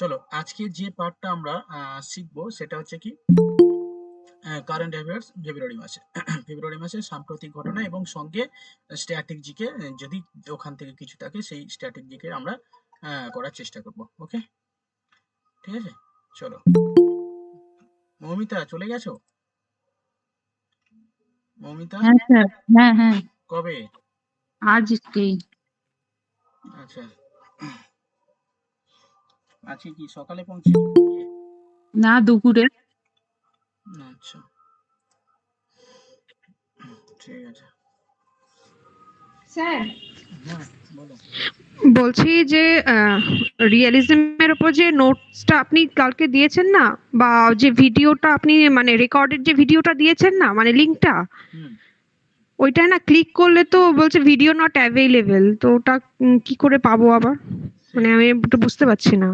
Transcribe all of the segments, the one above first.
চলো আজকে যে পার্টটা আমরা শিখবো সেটা হচ্ছে কি কারেন্ট অ্যাফেয়ার্স ফেব্রুয়ারি মাসে সাম্প্রতিক ঘটনা এবং সঙ্গে স্ট্যাটিক জিকে, যদি ওখান থেকে কিছু থাকে সেই স্ট্যাটিক জিকে আমরা করার চেষ্টা করব। ওকে, ঠিক আছে। চলো, মৌমিতা চলে গেছো? মৌমিতা হ্যাঁ স্যার, হ্যাঁ হ্যাঁ, কবে? আজকেই। আচ্ছা, আজকে কি সকালে পৌঁছে? না, দুপুরে। আচ্ছা, ঠিক আছে। স্যার হ্যাঁ বলো। বলছি যে রিয়েলিজমের উপর যে নোটসটা আপনি কালকে দিয়েছেন না, বা যে ভিডিওটা আপনি মানে রেকর্ডেড যে ভিডিওটা দিয়েছেন না, মানে লিঙ্কটা, হুম, ওইটায় না ক্লিক করলে তো বলছে ভিডিও নট অ্যাভেইলেবল। তো ওটা কি করে পাবো আবার? মানে আমি একটু বুঝতে পারছি না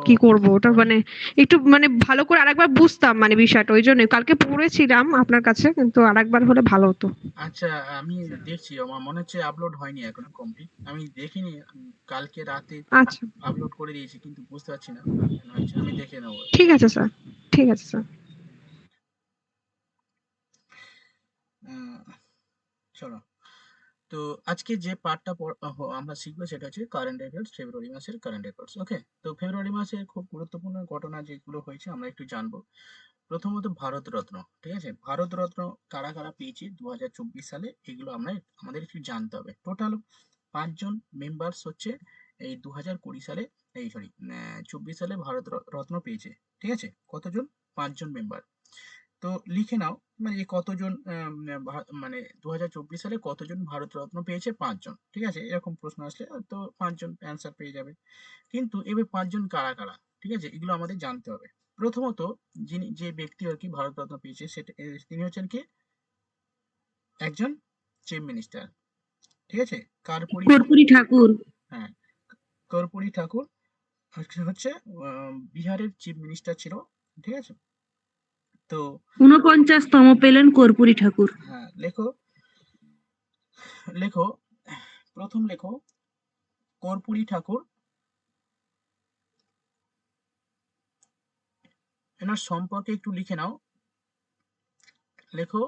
কি করব ওটা, মানে একটু মানে ভালো করে আরেকবার বুঝতাম মানে বিষয়টা, ওই জন্য কালকে পড়েছিলাম আপনার কাছে, কিন্তু আরেকবার হলে ভালো হতো। আচ্ছা, আমি দেখছি, আমার মনে হচ্ছে আপলোড হয়নি এখনো কমপ্লিট, আমি দেখিনি। কালকে রাতে আচ্ছা, আপলোড করে দিয়েছি কিন্তু বুঝতে পারছি না কেন হচ্ছে, আমি দেখে নেবো। ঠিক আছে স্যার, ঠিক আছে স্যার। চলো, তো আজকে যে পার্টটা আমরা শিখবো সেটা হচ্ছে কারেন্ট অ্যাফেয়ার্স, ফেব্রুয়ারি মাসের কারেন্ট অ্যাফেয়ার্স। ওকে, তো ফেব্রুয়ারি মাসে খুব গুরুত্বপূর্ণ ঘটনা যেগুলো হয়েছে আমরা একটু জানবো। প্রথমত ভারত রত্ন, ঠিক আছে। ভারত রত্ন কারা কারা পেয়েছে 2024 সালে, এগুলো আমাদের একটু জানতে হবে। টোটাল 5 জন মেম্বার্স হচ্ছে এই 2020 সালে, এই সরি 24 সালে ভারত রত্ন পেয়েছে, ঠিক আছে। কতজন? 5 জন মেম্বার। তো লিখে নাও, মানে এই কতজন মানে 2024 সালে কতজন ভারত রত্ন পেয়েছে? 5 জন, ঠিক আছে। এরকম প্রশ্ন আসলে তো 5 জন অ্যান্সার পেয়ে যাবে। কিন্তু এবার 5 জন কারা কারা, ঠিক আছে, এগুলো আমাদের জানতে হবে। প্রথমত, যে ব্যক্তি আর কি ভারত রত্ন পেয়েছে সেটা তিনি হচ্ছেন কি একজন চিফ মিনিস্টার, ঠিক আছে। কর্পূরী কর্পূরী ঠাকুর। হ্যাঁ, কর্পূরী ঠাকুর হচ্ছে বিহারের চিফ মিনিস্টার ছিল, ঠিক আছে। তো 49তম পেলেন কর্পূরী ঠাকুর। হ্যাঁ, লেখো লেখো, প্রথম লেখো কর্পূরী ঠাকুর, এনার সম্পর্কে একটু লিখে নাও। লেখো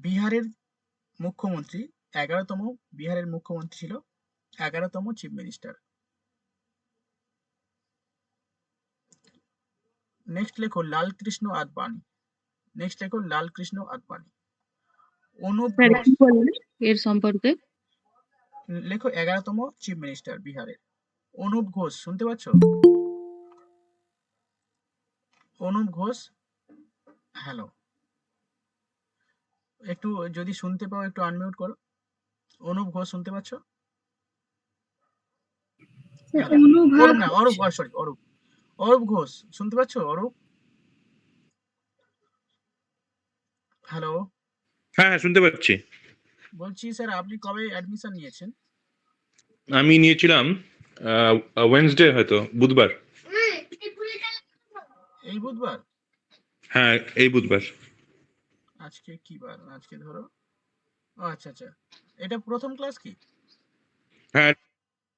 বিহারের মুখ্যমন্ত্রী, 11তম বিহারের মুখ্যমন্ত্রী ছিল, 11তম চিফ মিনিস্টার। নেক্সট লেখো লালকৃষ্ণ আদবানি, নেক্সট লেখো লালকৃষ্ণ আদবানি। অনুপ স্যার ঘোষ, কি বললেন এর সম্পর্কে? লেখো 11তম চিফ মিনিস্টার বিহারের। অনুপ ঘোষ, শুনতে পাচ্ছ? অনুপ ঘোষ, হ্যালো, একটু যদি শুনতে পাও একটু আনমিউট করো। অনুপ ঘোষ শুনতে পাচ্ছ? হ্যালো, অনুভব অরূপ না, অরূপ, সরি অরূপ, অরূপ ঘোষ শুনতে পাচ্ছ? অরূপ, হ্যালো। হ্যাঁ হ্যাঁ, শুনতে পাচ্ছি। বলছি স্যার, আপনি কবে অ্যাডমিশন নিয়েছেন? আমি নিয়েছিলাম ওয়েডনেসডে, হয়তো বুধবার। এই বুধবার? হ্যাঁ, এই বুধবার। আজকে কি বার? আজকে ধরো, ও আচ্ছা আচ্ছা, এটা প্রথম ক্লাস কি? হ্যাঁ,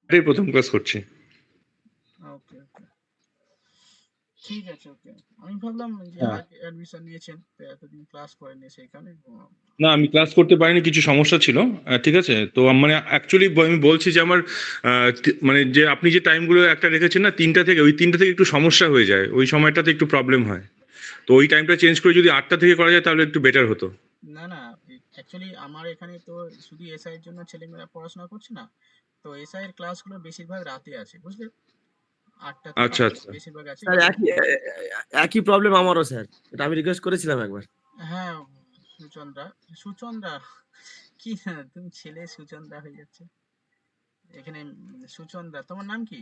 এটাই প্রথম ক্লাস করছি। ওকে ওকে, ঠিক আছে ওকে। আমি ভাবলাম যে হ্যাঁ, আগে অ্যাডমিশন নিয়েছেন তো এতদিন ক্লাস করেননি সেই কারণে। না আমি ক্লাস করতে পারিনি, কিছু সমস্যা ছিল। ঠিক আছে, তো মানে অ্যাকচুয়ালি আমি বলছি যে আমার মানে যে আপনি যে টাইমগুলো একটা রেখেছেন না, 3টা থেকে, ওই 3টা থেকে একটু সমস্যা হয়ে যায়, ওই সময়টাতে একটু প্রবলেম হয়। তো ওই টাইমটা চেঞ্জ করে যদি 8টা থেকে করা যায় তাহলে একটু বেটার হতো। না না, অ্যাকচুয়ালি আমার এখানে তো শুধু এসআই এর জন্য ছেলেমেয়েরা পড়াশোনা করছে না, তো এসআই এর ক্লাসগুলো বেশিরভাগ রাতে আছে, বুঝলে, 8টা থেকে আচ্ছা আচ্ছা। বেশিরভাগ আছে স্যার কিন্তু। একই প্রবলেম আমারও স্যার, এটা আমি রিকোয়েস্ট করেছিলাম একবার। হ্যাঁ, সুচন্দ্রা, সুচন্দ্রা কি না, তুমি ছেলে সুচন্দ্রা হয়ে যাচ্ছে এখানে। সুচন্দ্রা, তোমার নাম কি?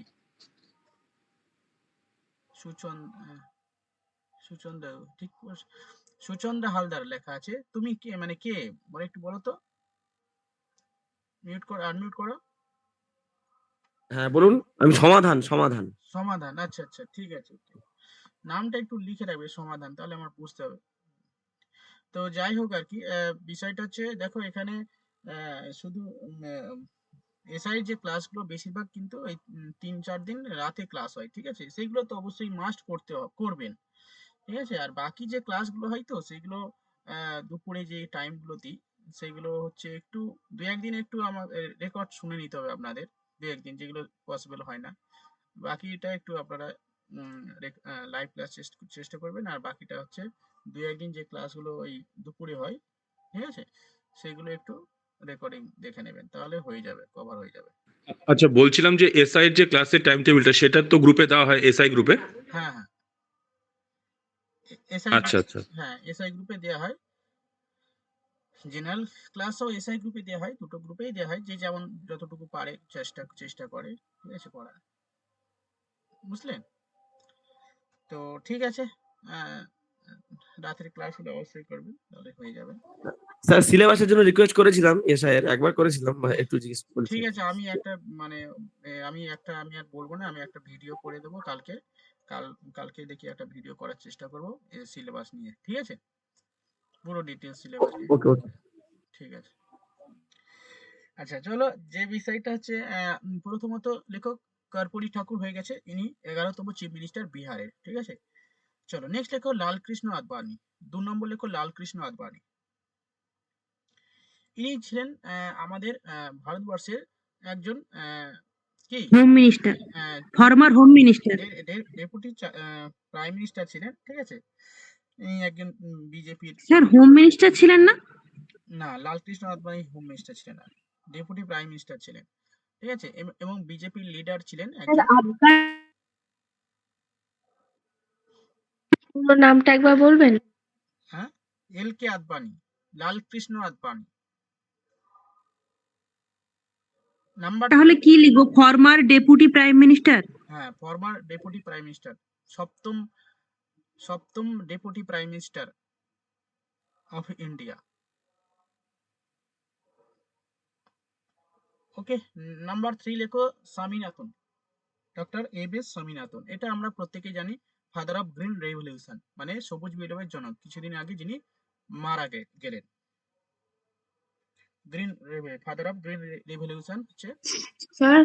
সুচন্দ্রা, সুচন্দ্রা, ঠিক সুচন্দ্রা হালদার লেখা আছে। তুমি কে, মানে কে বলে একটু বলো তো। মিউট করো, আনমিউট করো। হ্যাঁ বলুন, আমি সমাধান সমাধান। সমাধান, আচ্ছা আচ্ছা, ঠিক আছে। নামটা একটু লিখে রাখবে সমাধান, তাহলে আমার বুঝতে হবে। তো যাই হোক আর কি, বিষয়টা হচ্ছে দেখো এখানে শুধু এসআই যে ক্লাসগুলো বেশিরভাগ কিন্তু ওই 3-4 দিন রাতে ক্লাস হয়, ঠিক আছে? সেইগুলো তো অবশ্যই মাস্ট করবেন, ঠিক আছে? আর বাকি যে ক্লাসগুলো হয় তো সেগুলো দুপুরে যে টাইমগুলো দিই সেগুলো হচ্ছে একটু 2-1 দিন একটু আমার রেকর্ড শুনে নিতে হবে আপনাদের, 2-1 দিন যেগুলো পসিবল হয় না। বাকিটা একটু আপনারা লাইভ ক্লাস চেষ্টা করবেন, আর বাকিটা হচ্ছে 2-1 দিন যে ক্লাসগুলো ওই দুপুরে হয়, ঠিক আছে? সেগুলো একটু রেকর্ডিং দেখে নেবেন, তাহলে হয়ে যাবে, কভার হয়ে যাবে। আচ্ছা, বলছিলাম যে এসআই এর যে ক্লাসের টাইম টেবিলটা সেটা তো গ্রুপে দেওয়া হয়, এসআই গ্রুপে? হ্যাঁ, হ্যাঁ। এসআই আচ্ছা, গ্রুপ, আচ্ছা। হ্যাঁ, এসআই গ্রুপে দেওয়া হয়। জেনারেল ক্লাসও এসআই গ্রুপে দেওয়া হয়, দুটো গ্রুপেই দেওয়া হয়, যে যেমন যতটুকু পারে চেষ্টা করে, ঠিক আছে, পড়ার। বুঝলেন? তো ঠিক আছে, আহ, রাতের ক্লাস হলে অবশ্যই করবেন, তাহলে হয়ে যাবে। স্যার সিলেবাসের জন্য রিকোয়েস্ট করেছিলাম এসআই এর, একবার করেছিলাম, একটু জিজ্ঞেস বলছি। ঠিক আছে, আমি একটা মানে আমি আর বলবো না, আমি একটা ভিডিও করে দেবো কালকে। কাল কালকে দেখি একটা ভিডিও করার চেষ্টা করবো সিলেবাস নিয়ে, ঠিক আছে? পুরো ডিটেলস সিলেবাস নিয়ে। ওকে ওকে। ঠিক আছে। আচ্ছা চলো, যে বিষয়টা হচ্ছে প্রথমত লেখক কর্পূরী ঠাকুর হয়ে গেছে, ইনি 11তম চিফ মিনিস্টার বিহারের, ঠিক আছে? চলো নেক্সট লেখো লালকৃষ্ণ আদবানি। 2 নম্বর লেখো লালকৃষ্ণ আদবানি। ইনি ছিলেন আমাদের ভারতবর্ষের একজন কি home minister, deputy former home minister. Deputy prime minister ছিলেন, ঠিক আছে? ইনি একজন বিজেপির। স্যার হোম মিনিস্টার ছিলেন না? না, লালকৃষ্ণ আদবানি হোম মিনিস্টার ছিলেন না, ডেপুটি প্রাইম মিনিস্টার ছিলেন, ঠিক আছে? এবং বিজেপির লিডার ছিলেন একজন। পুরো নামটা একবার বলবেন? হ্যাঁ, এল কে আদবানি, লালকৃষ্ণ আদবানি। নাম্বার তাহলে কি লিখবো, ফরমার ডেপুটি প্রাইম মিনিস্টার? হ্যাঁ, ফরমার ডেপুটি প্রাইম মিনিস্টার, সপ্তম সপ্তম deputy prime minister of India. Okay. Number 3 লেখো স্বামীনাথন, ডক্টর এম.এস স্বামীনাথন। এটা আমরা প্রত্যেকেই জানি, ফাদার অফ গ্রিন রেভলিউশন, মানে সবুজ বিপ্লবের জনক, কিছুদিন আগে যিনি মারা গেলেন। ফাদার অফ গ্রিন রেভলিউশন হচ্ছে স্যার,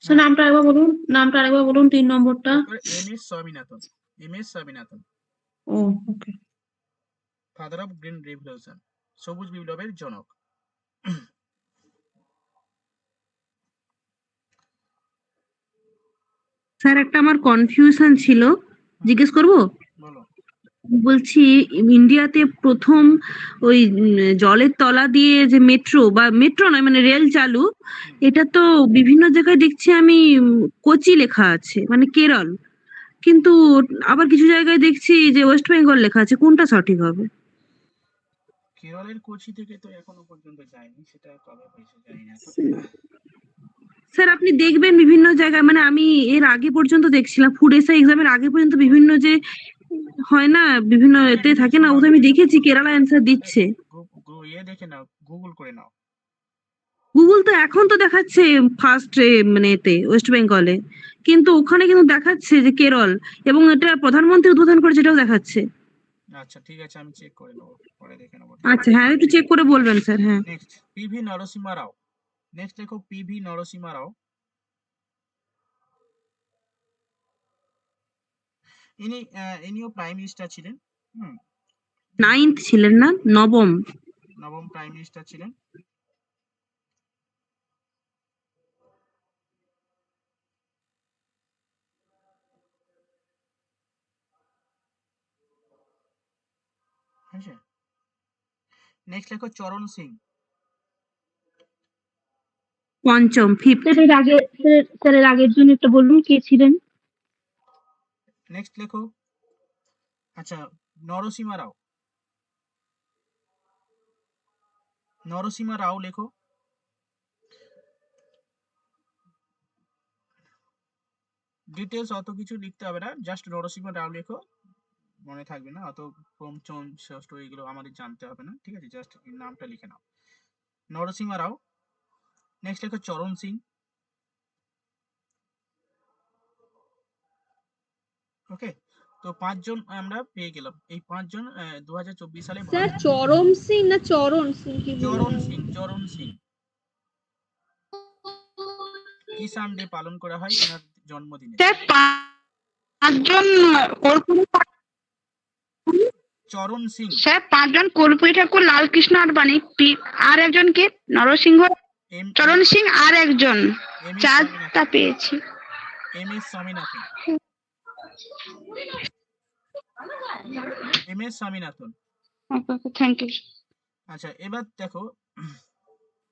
স্যার নামটা আরেকবার বলুন, নামটা আরেকবার বলুন, 3 নম্বরটা। Doctor M S Swaminathan. M S Swaminathan, ও okay. Father of green revolution, সবুজ বিপ্লবের জনক। স্যার একটা আমার কনফিউশন ছিল, জিজ্ঞেস করবো? বলো। বলছি ইন্ডিয়াতে প্রথম ওই জলের তলা দিয়ে যে মেট্রো, বা মেট্রো নয় মানে রেল চালু, এটা তো বিভিন্ন জায়গায় দেখছি আমি কোচি লেখা আছে, মানে কেরল, কিন্তু আবার কিছু জায়গায় দেখছি যে ওয়েস্ট বেঙ্গল লেখা আছে, কোনটা সঠিক হবে? কেরলের কোচি থেকে তো এখনো পর্যন্ত যায়নি, সেটা কবে হয়েছে জানি না। স্যার আপনি দেখবেন বিভিন্ন জায়গায়, মানে আমি এর আগে পর্যন্ত দেখছিলাম, ফুড এসআই এক্সামের আগে পর্যন্ত বিভিন্ন যে হয় না, বিভিন্ন এতে থাকে না, ওটা আমি দেখেছি কেরালা অ্যান্সার দিচ্ছে। দেখে নাও, গুগল করে নাও। গুগল তো এখন তো দেখাচ্ছে ফার্স্ট, মানে এতে ওয়েস্ট বেঙ্গলে, কিন্তু ওখানে কিন্তু দেখাচ্ছে যে কেরল, এবং এটা প্রধানমন্ত্রী উদ্বোধন করে যেটাও দেখাচ্ছে। আচ্ছা ঠিক আছে, আমি চেক করে নেবো, পরে দেখে নেবো। আচ্ছা হ্যাঁ, একটু চেক করে বলবেন স্যার। হ্যাঁ, নেক্সট পিভি নরসিংহ রাও। নেক্সট দেখো পিভি নরসিংহ রাও। ইনিও প্রাইম মিনিস্টার ছিলেন। হুম, 9th ছিলেন না, নবম? নবম প্রাইম মিনিস্টার ছিলেন। হয়েছে। নেক্সট লেখো চরণ সিং। পঞ্চম, ফিফথ। স্যার এর আগে, স্যার এর আগের জন্য একটা বলুন কে ছিলেন? নেক্সট লেখো, আচ্ছা, নরসিংহ রাও। নরসিংহ রাও লেখো। ডিটেলস অত কিছু লিখতে হবে না, জাস্ট নরসিংহ রাও লেখো, মনে থাকবে না অত। পঞ্চম ষষ্ঠ এগুলো আমাদের জানতে হবে না, ঠিক আছে? জাস্ট নামটা লিখে নাও, নরসিংহ রাও। নেক্সট লেখো চরণ সিং। ওকে। তো 5 জন আমরা পেয়ে গেলাম, এই 5 জন 2024 সালে স্যার চরম সিং না চরণ সিং কি বললেন? চরণ সিং। কিষান ডে পালন করা হয় এনার জন্মদিনে? স্যার পাঁচজন কর্পূরী চরণ সিং, স্যার পাঁচজন কর্পূরী ঠাকুর লালকৃষ্ণ আডবাণী, আর একজন কে নরসিংহ এম চরণ সিং, আর একজন এম এস চারটা স্বামীনাথন, পেয়েছি। M S Swaminathan, M S Swaminathan. Thank you. আচ্ছা এবার দেখো,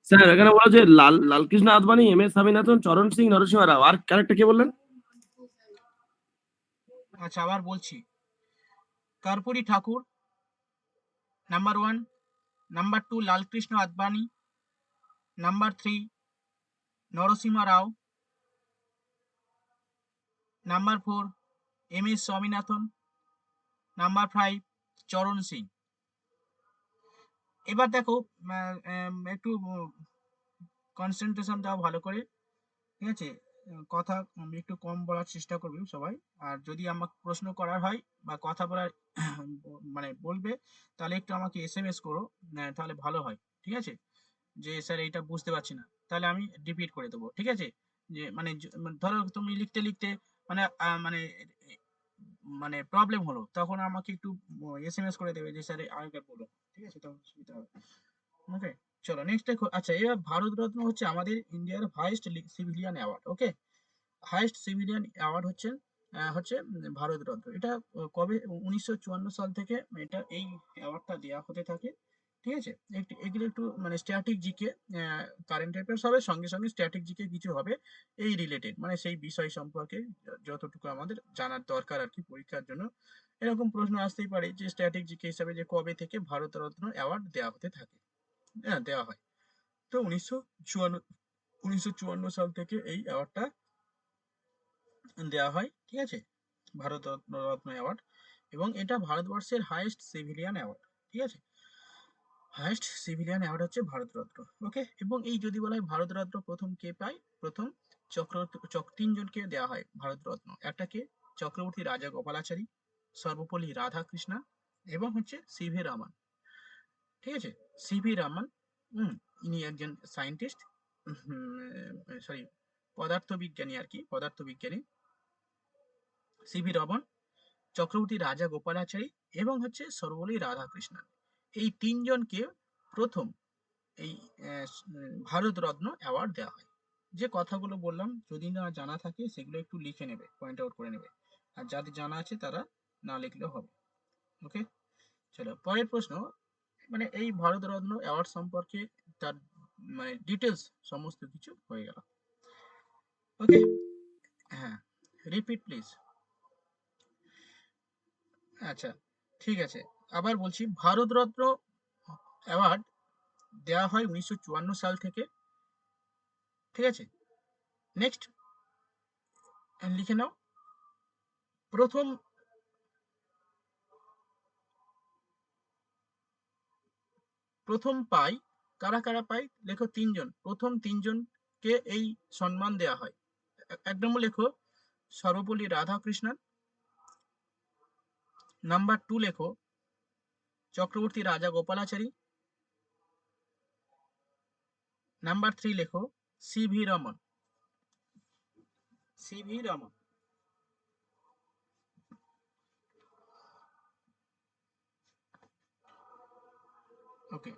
স্যার এখানে বলা যে লালকৃষ্ণ আদবানি, এম এস স্বামীনাথন, চরণ সিং, নরসিংহ রাও, আর ক্যারেক্টার কে বললেন? আচ্ছা আবার বলছি, Karpoori Thakur number 1, number 2 Lalkrishna Advani, number 3 Narasimha Rao, number 4 M S Swaminathan, number 5 Charan Singh. এবার দেখো একটু কনসেন্ট্রেশন দাও ভালো করে, ঠিক আছে? কথা আমি একটু কম বলার চেষ্টা করবে সবাই। আর যদি আমাকে প্রশ্ন করার হয় বা কথা বলার মানে বলবে, তাহলে একটু আমাকে এসএমএস করো, তাহলে ভালো হয়, ঠিক আছে? যে স্যার এইটা বুঝতে পারছি না, তাহলে আমি রিপিট করে দেবো, ঠিক আছে? যে মানে ধরো তুমি লিখতে লিখতে মানে মানে মানে প্রবলেম হলো, তখন আমাকে একটু এসএমএস করে দেবে যে স্যার আরেকবার বলো, ঠিক আছে? তখন সুবিধা হবে। ওকে, চলো নেক্সট দেখো। আচ্ছা এবার ভারতরত্ন হচ্ছে আমাদের ইন্ডিয়ার হাইয়েস্ট সিভিলিয়ান অ্যাওয়ার্ড। ওকে, হাইয়েস্ট সিভিলিয়ান অ্যাওয়ার্ড হচ্ছে ভারতরত্ন। এটা কবে 1954 সাল থেকে এটা এই অ্যাওয়ার্ডটা দেওয়া হতে থাকে, ঠিক আছে? এগুলো একটু মানে স্ট্যাটিক জিকে, কারেন্ট অ্যাফেয়ার্স হবে, সঙ্গে সঙ্গে স্ট্যাটিক জিকে কিছু হবে এই রিলেটেড, মানে সেই বিষয় সম্পর্কে যতটুকু আমাদের জানার দরকার আর কি পরীক্ষার জন্য। এরকম প্রশ্ন আসতেই পারে যে স্ট্যাটিক জিকে হিসাবে যে কবে থেকে ভারতরত্ন অ্যাওয়ার্ড দেওয়া হতে থাকে, হ্যাঁ দেওয়া হয়। তো 1954 সাল থেকে এই অ্যাওয়ার্ডটা দেওয়া হয়, ঠিক আছে? ভারতরত্ন অ্যাওয়ার্ড, এবং এটা ভারতবর্ষের হাইয়েস্ট সিভিলিয়ান অ্যাওয়ার্ড, ঠিক আছে? হাইয়েস্ট সিভিলিয়ান অ্যাওয়ার্ড হচ্ছে ভারতরত্ন। ওকে, এবং এই যদি বলা হয় ভারতরত্ন প্রথম কে পায়, প্রথম তিনজনকে দেওয়া হয় ভারতরত্ন। একটা কে, চক্রবর্তী রাজা গোপালাচারী, সর্বপল্লী রাধাকৃষ্ণা, এবং হচ্ছে সিভি রামান, ঠিক আছে? সিভি রামান, ইনি একজন সায়েন্টিস্ট, সরি পদার্থবিজ্ঞানী আর কি, পদার্থবিজ্ঞানী। সিভি রমন, চক্রবর্তী রাজা গোপালাচারী, এবং হচ্ছে সর্বপল্লী রাধাকৃষ্ণন। এই তিনজনকে প্রথম এই ভারতরত্ন অ্যাওয়ার্ড দেওয়া হয়। যে কথাগুলো বললাম যদি না জানা থাকে সেগুলো একটু লিখে নেবে, পয়েন্ট আউট করে নেবে, আর যাদের জানা আছে তারা না লিখলেও হবে। ওকে, চলো পরের প্রশ্ন। মানে এই ভারতরত্ন অ্যাওয়ার্ড সম্পর্কে তার মানে ডিটেলস সমস্ত কিছু হয়ে গেল। ওকে, হ্যাঁ, রিপিট প্লিজ। আচ্ছা ঠিক আছে, আবার বলছি, ভারতরত্ন অ্যাওয়ার্ড দেওয়া হয় 1954 সাল থেকে, ঠিক আছে? নেক্সট লিখে নাও, প্রথম প্রথম পাই কারা কারা পায়, লেখো তিনজন, প্রথম তিনজনকে এই সম্মান দেওয়া হয়। এক নম্বর লেখো সর্বপল্লী রাধাকৃষ্ণন, নাম্বার 2 লেখো চক্রবর্তী রাজা গোপালাচারী, নাম্বার 3 লেখো সিভি রমন, সিভি রমন। ওকে,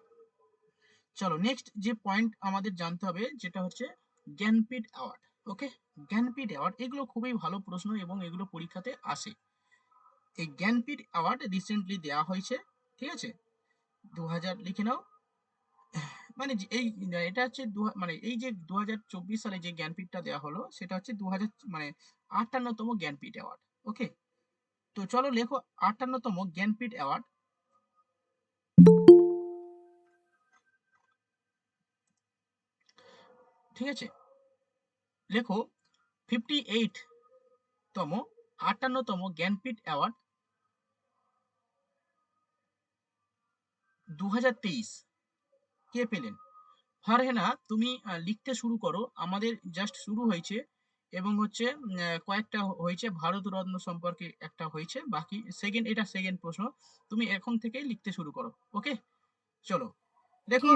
চলো নেক্সট যে পয়েন্ট আমাদের জানতে হবে যেটা হচ্ছে জ্ঞানপীঠ অ্যাওয়ার্ড। ওকে, জ্ঞানপীঠ অ্যাওয়ার্ড এগুলো খুবই ভালো প্রশ্ন এবং এগুলো পরীক্ষাতে আসে। এই জ্ঞানপীঠ অ্যাওয়ার্ড রিসেন্টলি দেওয়া হয়েছে, ঠিক আছে? 2000 লিখে নাও। মানে এই এটা হচ্ছে মানে এই যে 2024 সালে যে জ্ঞানপীঠটা দেওয়া হলো সেটা হচ্ছে 2000 মানে 58তম জ্ঞানপীঠ অ্যাওয়ার্ড। ওকে, তো চলো লেখো 58তম জ্ঞানপীঠ অ্যাওয়ার্ড। ঠিক আছে, লেখো 58তম জ্ঞানপীঠ অ্যাওয়ার্ড 2023 কে পেলেন? ফারহেনা তুমি লিখতে শুরু করো, আমাদের জাস্ট শুরু হয়েছে, এবং হচ্ছে কয়েকটা হয়েছে, ভারতরত্ন সম্পর্কে একটা হয়েছে, বাকি সেকেন্ড, এটা সেকেন্ড প্রশ্ন, তুমি এখন থেকেই লিখতে শুরু করো। ওকে, চলো দেখো,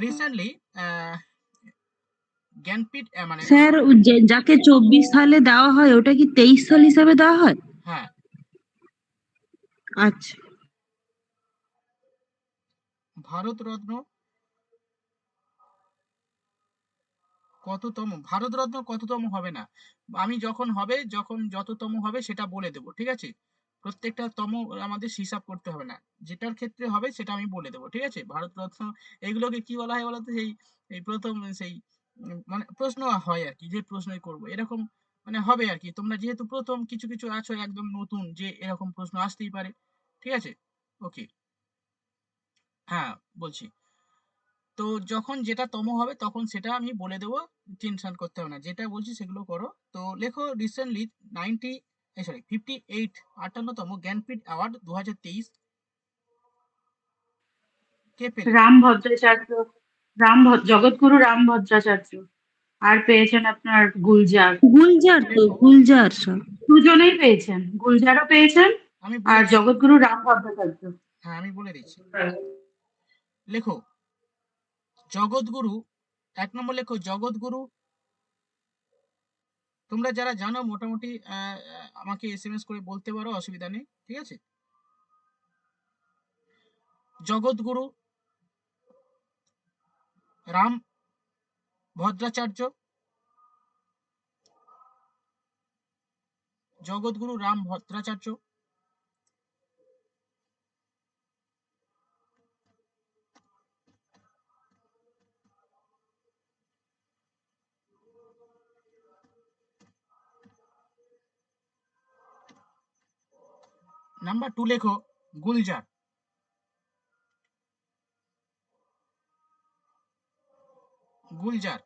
রিসেন্টলি জ্ঞানপীঠ মানে স্যার যাকে 24 সালে দেওয়া হয় ওটা কি 23 সাল হিসাবে দেওয়া হয়? হ্যাঁ, আচ্ছা। ভারতরত্ন কততম, ভারতরত্ন কততম হবে না, আমি যখন হবে, যখন যততম হবে সেটা বলে দেবো, ঠিক আছে? প্রত্যেকটা তম আমাদের হিসাব করতে হবে না, যেটার ক্ষেত্রে হবে সেটা আমি বলে দেবো, ঠিক আছে? ভারতরত্ন এগুলোকে কি বলা হয় বলতো, সেই এই প্রথম সেই মানে প্রশ্ন হয় আর কি, যে প্রশ্নই করব এরকম মানে হবে আর কি। তোমরা যেহেতু প্রথম, কিছু কিছু আছো একদম নতুন, যে এরকম প্রশ্ন আসতেই পারে, ঠিক আছে? ওকে, হ্যাঁ বলছি। তো যখন যেটা তম হবে তখন সেটা আমি বলে দেবো, টেনশন করতে হবে না, যেটা বলছি সেগুলো করো। তো লেখো রিসেন্টলি 58 58তম জ্ঞানপীঠ অ্যাওয়ার্ড 2023 কে পেলেন? রাম ভদ্রাচার্য, জগৎগুরু রাম ভদ্রাচার্য। আর পেয়েছেন আপনার গুলজার। গুলজার, তো লেখো, গুলজার স্যার। দুজনেই পেয়েছেন, গুলজারও পেয়েছেন আমি আর বলে দিচ্ছি, জগৎগুরু রাম ভদ্রাচার্য। হ্যাঁ আমি বলে দিচ্ছি। লেখো জগৎগুরু, 1 নম্বর লেখো জগৎগুরু। তোমরা যারা জানো মোটামুটি আমাকে এসএমএস করে বলতে পারো, অসুবিধা নেই, ঠিক আছে? জগৎগুরু রাম ভদ্রাচার্য, জগৎগুরু রাম ভদ্রাচার্য। নাম্বার 2 লেখো গুলজার, গুলজার।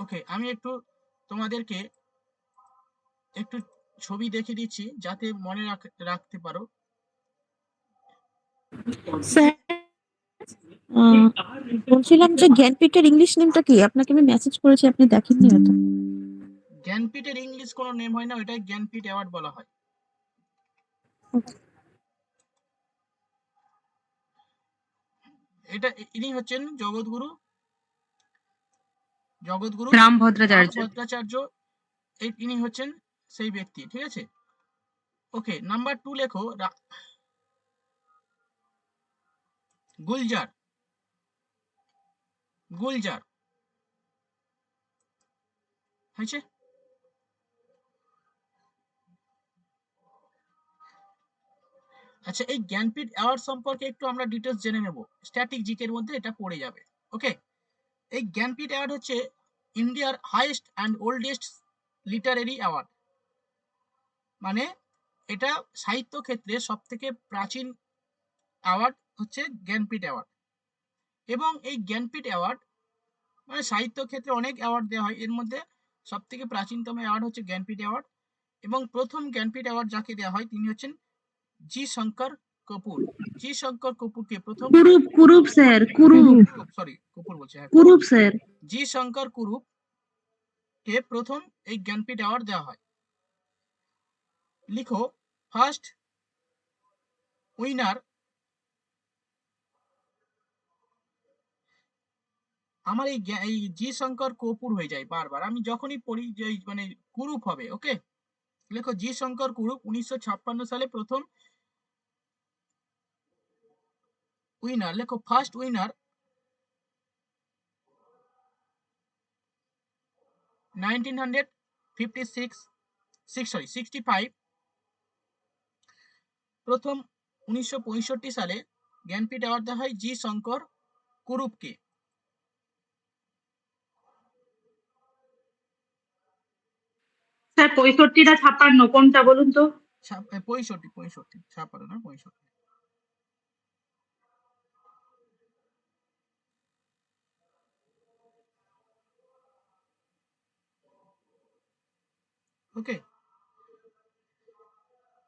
ওকে, আমি একটু তোমাদেরকে একটু ছবি দেখিয়ে দিচ্ছি যাতে মনে রাখতে পারো। স্যার বলছিলাম যে জ্ঞানপীঠের ইংলিশ নেমটা কি? আপনাকে আমি মেসেজ করেছি, আপনি দেখেননি হয়তো। জ্ঞানপীঠের ইংলিশ কোনো নেম হয় না, ওইটাই জ্ঞানপীঠ অ্যাওয়ার্ড বলা হয়। এটা ইনি হচ্ছেন জগৎগুরু রাম ভদ্রাচার্য। ভদ্রাচার্য, ইনি হচ্ছেন সেই ব্যক্তি, ঠিক আছে? ওকে, নাম্বার 2 লেখো গুলজার, গুলজার হয়েছে। আচ্ছা, এই জ্ঞানপীঠ অ্যাওয়ার্ড সম্পর্কে একটু আমরা ডিটেলস জেনে নেব, স্ট্যাটিক জিকের মধ্যে এটা পড়ে যাবে। ওকে, এই জ্ঞানপীঠ অ্যাওয়ার্ড হচ্ছে ইন্ডিয়ার highest and oldest literary award, মানে এটা সাহিত্য ক্ষেত্রে সব থেকে প্রাচীন অ্যাওয়ার্ড হচ্ছে জ্ঞানপীঠ অ্যাওয়ার্ড। এবং এই জ্ঞানপীঠ অ্যাওয়ার্ড মানে সাহিত্য ক্ষেত্রে অনেক অ্যাওয়ার্ড দেওয়া হয়, এর মধ্যে সব থেকে প্রাচীনতম অ্যাওয়ার্ড হচ্ছে জ্ঞানপীঠ অ্যাওয়ার্ড। এবং প্রথম জ্ঞানপীঠ অ্যাওয়ার্ড যাকে দেওয়া হয় তিনি হচ্ছেন জি শঙ্কর কপুর। জি শঙ্কর কপুরকে প্রথম, কুরুপ, কুরুপ স্যার, কুরুপ, সরি কপুর বলছে, হ্যাঁ কুরুপ স্যার। জি শঙ্কর কুরুপ কে প্রথম এই জ্ঞানপীঠ অ্যাওয়ার্ড দেওয়া হয়। লিখো ফার্স্ট উইনার, আমার এই জি শঙ্কর কপুর হয়ে যায় বারবার, আমি যখনই পড়ি যে মানে কুরুপ হবে। ওকে, লেখো জি শঙ্কর কুরুপ 1956 সালে প্রথম উইনার। লেখো ফার্স্ট উইনার 65, প্রথম 1965 সালে জ্ঞানপীঠ অ্যাওয়ার্ড দেওয়া হয় জি শঙ্কর কুরুপকে। স্যার 65 না 56 কোনটা বলুন তো? 65, 56 না 65। ওকে,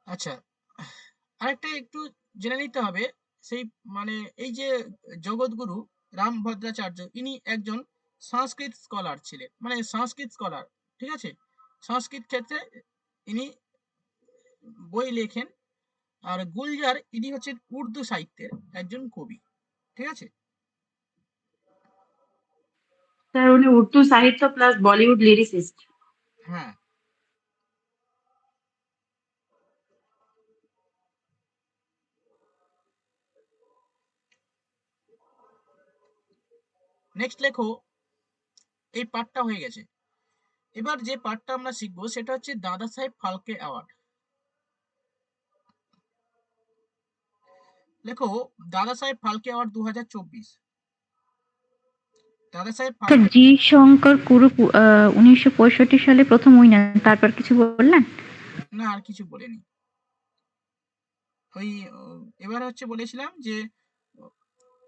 আচ্ছা, আরেকটা একটু জেনে নিতে হবে, সেই মানে এই যে জগৎগুরু রাম ভদ্রাচার্য ইনি একজন সংস্কৃত স্কলার ছিলেন, মানে সংস্কৃত স্কলার, ঠিক আছে? সংস্কৃত ক্ষেত্রে ইনি বই লেখেন, আর গুলজার ইনি হচ্ছেন উর্দু সাহিত্যের একজন কবি, ঠিক আছে? স্যার উনি উর্দু সাহিত্য প্লাস বলিউড লিরিসিস্ট। হ্যাঁ। নেক্সট লেখো, এই পার্টটা হয়ে গেছে। এবার যে পার্টটা আমরা শিখবো সেটা হচ্ছে দাদা সাহেব ফালকে অ্যাওয়ার্ড। লেখো দাদা সাহেব ফালকে অ্যাওয়ার্ড 2024। দাদা সাহেব স্যার ফালকে, জি শঙ্কর কুরুপ 1965 সালে প্রথম উইনার, তারপর কিছু বললেন? না আর কিছু বলিনি। ওই এবার হচ্ছে বলেছিলাম যে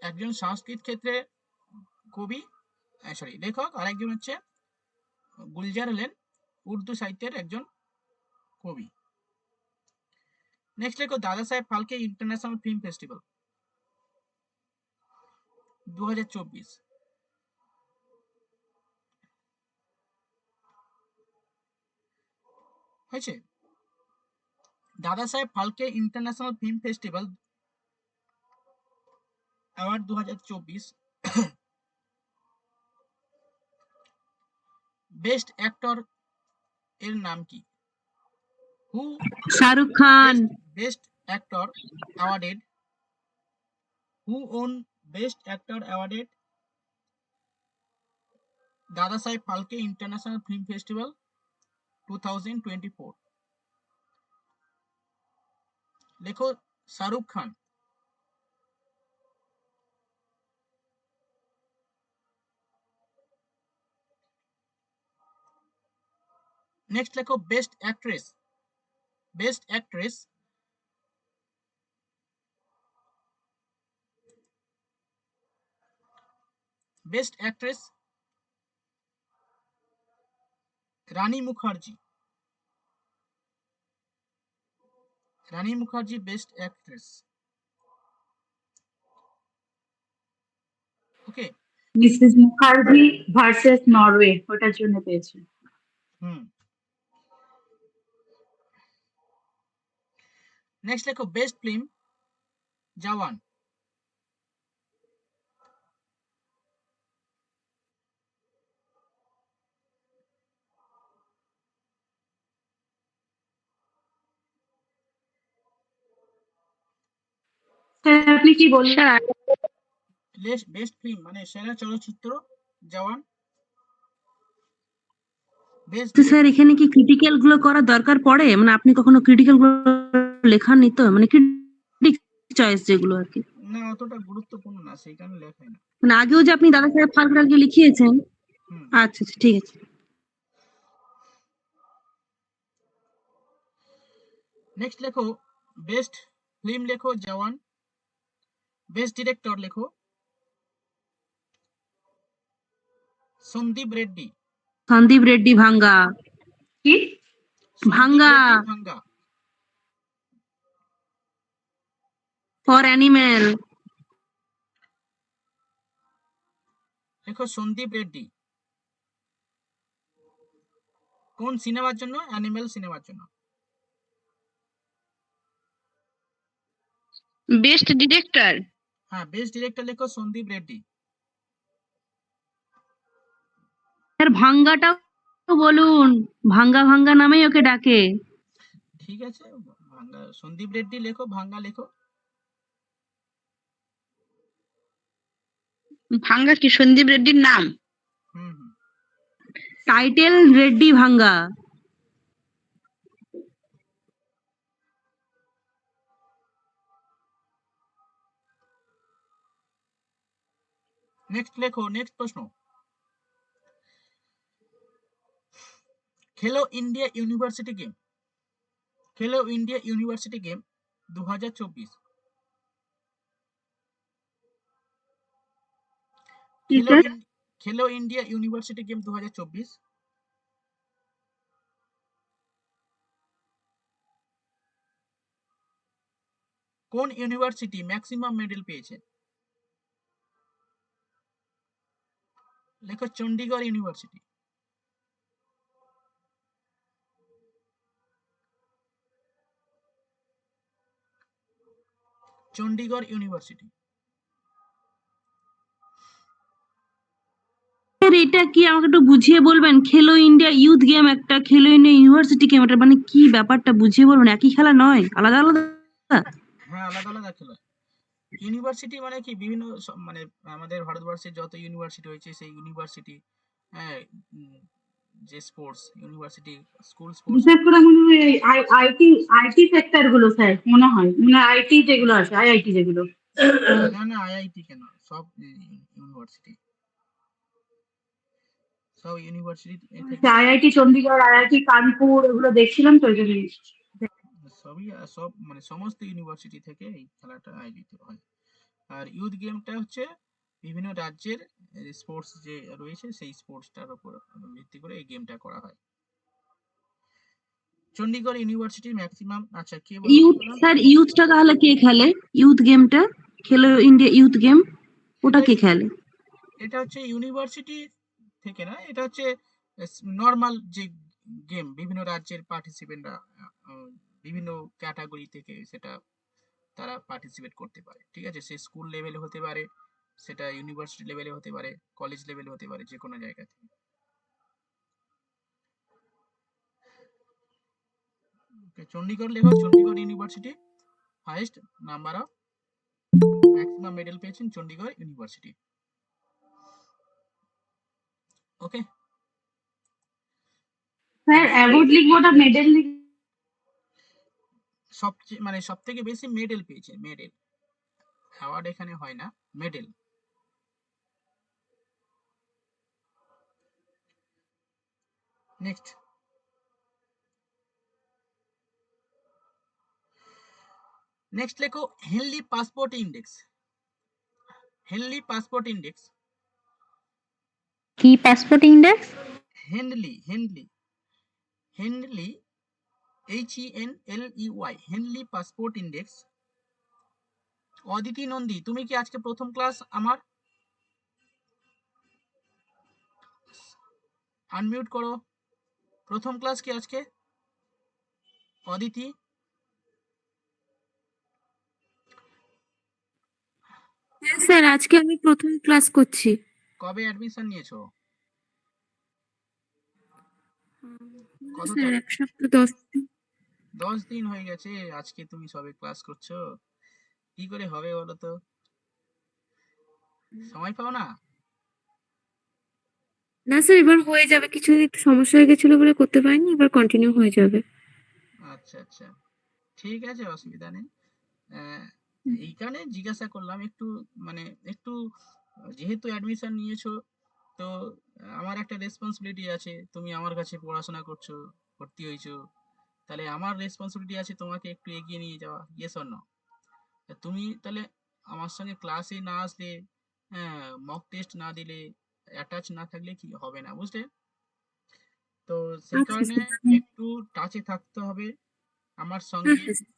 একজন সংস্কৃত ক্ষেত্রে কবি, সরি লেখক, আর একজন হচ্ছে গুলজার হলেন উর্দু সাহিত্যের একজন কবি। নেক্সট লেখো দাদা Saheb Phalke international film festival 2024। হয়েছে? Dada Saheb Phalke international film festival award 2024। Best actor এর নাম কি? Who Shahrukh Khan. Best actor awarded, who won best actor awarded Dada Saheb Phalke international film festival 2024? লেখো শাহরুখ খান। নেক্সট লেখো best actress. Best actress best actress Rani Mukherjee. Rani Mukherjee best actress. Okay. Mrs Mukherjee versus Norway ওটার জন্য পেয়েছে। হুম। Next লেখো বেস্ট ফিল্ম জওয়ান। স্যার আপনি কি বললেন? স্যার বেস্ট ফিল্ম মানে সেরা চলচ্চিত্র জওয়ান। বেস্ট তো স্যার এখানে কি ক্রিটিক্যাল গুলো করার দরকার পড়ে? মানে আপনি কখনো ক্রিটিক্যাল গুলো লেখাননি তো? মানে ক্রিটিক চয়েস যেগুলো আর কি। না অতটা গুরুত্বপূর্ণ না, সেই কারণে লেখাই না। মানে আগেও যে আপনি দাদা সাহেব ফালকে লিখিয়েছেন। হুম। আচ্ছা আচ্ছা, ঠিক আছে। নেক্সট লেখো বেস্ট ফিল্ম লেখো জওয়ান। বেস্ট ডিরেক্টর লেখো সন্দীপ রেড্ডি। সন্দীপ রেড্ডি ভাঙ্গা। কি? সন্দীপ ভাঙ্গা রেড্ডি ভাঙ্গা। For animal. লেখো সন্দীপ রেড্ডি। কোন সিনেমার জন্য? অ্যানিমেল সিনেমার জন্য। বেস্ট ডিরেক্টর হ্যাঁ বেস্ট ডিরেক্টর লেখো সন্দীপ রেড্ডি। স্যার ভাঙ্গাটাও বলুন, ভাঙ্গা ভাঙ্গা নামেই ওকে ডাকে। ঠিক আছে, ভাঙ্গা সন্দীপ রেড্ডি লেখো, ভাঙ্গা লেখো। ভাঙ্গা কি সন্দীপ রেড্ডির নাম? হুম হুম। টাইটেল রেড্ডি ভাঙ্গা। নেক্সট লেখো, নেক্সট প্রশ্ন। খেলো ইন্ডিয়া ইউনিভার্সিটি গেম। খেলো ইন্ডিয়া ইউনিভার্সিটি গেম 2024। কি খেলো স্যার? খেলো ইন্ডিয়া ইউনিভার্সিটি গেম 2024 কোন ইউনিভার্সিটি ম্যাক্সিমাম মেডেল পেয়েছে? লেখো Chandigarh university. Chandigarh university. Sir এটা কি আমাকে একটু বুঝিয়ে বলবেন? খেলো ইন্ডিয়া ইউথ গেম একটা, খেলো ইন্ডিয়া ইউনিভার্সিটি গেম একটা, মানে কি ব্যাপারটা বুঝিয়ে বলবেন? একই খেলা নয়, আলাদা আলাদা? হ্যাঁ, আলাদা আলাদা খেলা। ইউনিভার্সিটি মানে কি বিভিন্ন মানে আমাদের ভারতবর্ষের যত ইউনিভার্সিটি হয়েছে সেই ইউনিভার্সিটি, হ্যাঁ, উম, যে স্পোর্টস ইউনিভার্সিটি, স্কুল স্পোর্টস। বিশেষ করে মনে হয় আইটি আইটি সেক্টর গুলো স্যার, মনে হয় মানে আইটি যেগুলো আছে, আইআইটি যেগুলো। না না, আইআইটি কেন, সব ইউনিভার্সিটি, সব ইউনিভার্সিটি থেকে আইআইটি চণ্ডীগড়, আইআইটি কানপুর, এগুলো দেখছিলাম তো ওই জন্য। সবই সব মানে সমস্ত ইউনিভার্সিটি থেকে এই খেলাটা আয়োজিত হয়। আর ইউথ গেমটা হচ্ছে বিভিন্ন রাজ্যের স্পোর্টস যে রয়েছে সেই স্পোর্টসটার উপর ভিত্তি করে এই গেমটা করা হয়। চণ্ডীগড় ইউনিভার্সিটির ম্যাক্সিমাম, আচ্ছা কে বলো ইউথ বলো? স্যার, ইউথটা তাহলে কে খেলে? ইউথ গেমটা, খেলো ইন্ডিয়া ইউথ গেম, ওটা এটা কে খেলে? এটা হচ্ছে ইউনিভার্সিটি থেকে না, এটা হচ্ছে নর্মাল যে গেম, বিভিন্ন রাজ্যের পার্টিসিপেন্টরা বিভিন্ন ক্যাটাগরি থেকে সেটা তারা পার্টিসিপেট করতে পারে, ঠিক আছে? সে স্কুল লেভেলে হতে পারে, সেটা ইউনিভার্সিটি লেভেলে হতে পারে, কলেজ লেভেলে হতে পারে, যে কোনো জায়গা থেকে। চণ্ডীগড় লেখো, Chandigarh university highest number of maximum medal পেয়েছেন চণ্ডীগড় ইউনিভার্সিটি। ওকে, স্যার অ্যাওয়ার্ড লিখবো না মেডেল লিখবো? সবচেয়ে মানে সব থেকে বেশি মেডেল পেয়েছে, মেডেল, অ্যাওয়ার্ড এখানে হয় না, মেডেল। নেক্সট, নেক্সট লেখো Henley passport index. Henley passport index, কি passport index? Henley Henley Henley HENLEY, Henley passport index. Aditi Nandi, তুমি কি আজকে প্রথম ক্লাস আমার? আনমিউট করো, প্রথম ক্লাস কি আজকে অদিতি? হ্যাঁ স্যার, আজকে আমি প্রথম ক্লাস করছি। কবে অ্যাডমিশন নিয়েছো? কত স্যার তারিখ? 1 সপ্তাহ 10 দিন। 10 দিন হয়ে গেছে, আজকে তুমি সবে ক্লাস করছো, কি করে হবে বলো তো? সময় পাও না? না স্যার, এবার হয়ে যাবে, কিছুদিন একটু সমস্যা হয়ে গেছিল বলে করতে পারিনি, এবার কন্টিনিউ হয়ে যাবে। আচ্ছা আচ্ছা, ঠিক আছে, অসুবিধা নেই। এই কারণে জিজ্ঞাসা করলাম একটু, মানে একটু যেহেতু অ্যাডমিশন নিয়েছো, তো আমার একটা রেসপন্সিবিলিটি আছে, তুমি আমার কাছে পড়াশোনা করছো, ভর্তি হয়েছো, তাহলে আমার রেসপন্সিবিলিটি আছে তোমাকে একটু এগিয়ে নিয়ে যাওয়া, ইয়েস অর নো? তুমি তাহলে আমার সঙ্গে ক্লাসে না আসলে, হ্যাঁ, মক টেস্ট না দিলে, অ্যাটাচ না থাকলে কি হবে না, বুঝলে? তো সেই আচ্ছা কারণে স্যার। একটু টাচে থাকতে হবে আমার হ্যাঁ সঙ্গে, হ্যাঁ স্যার।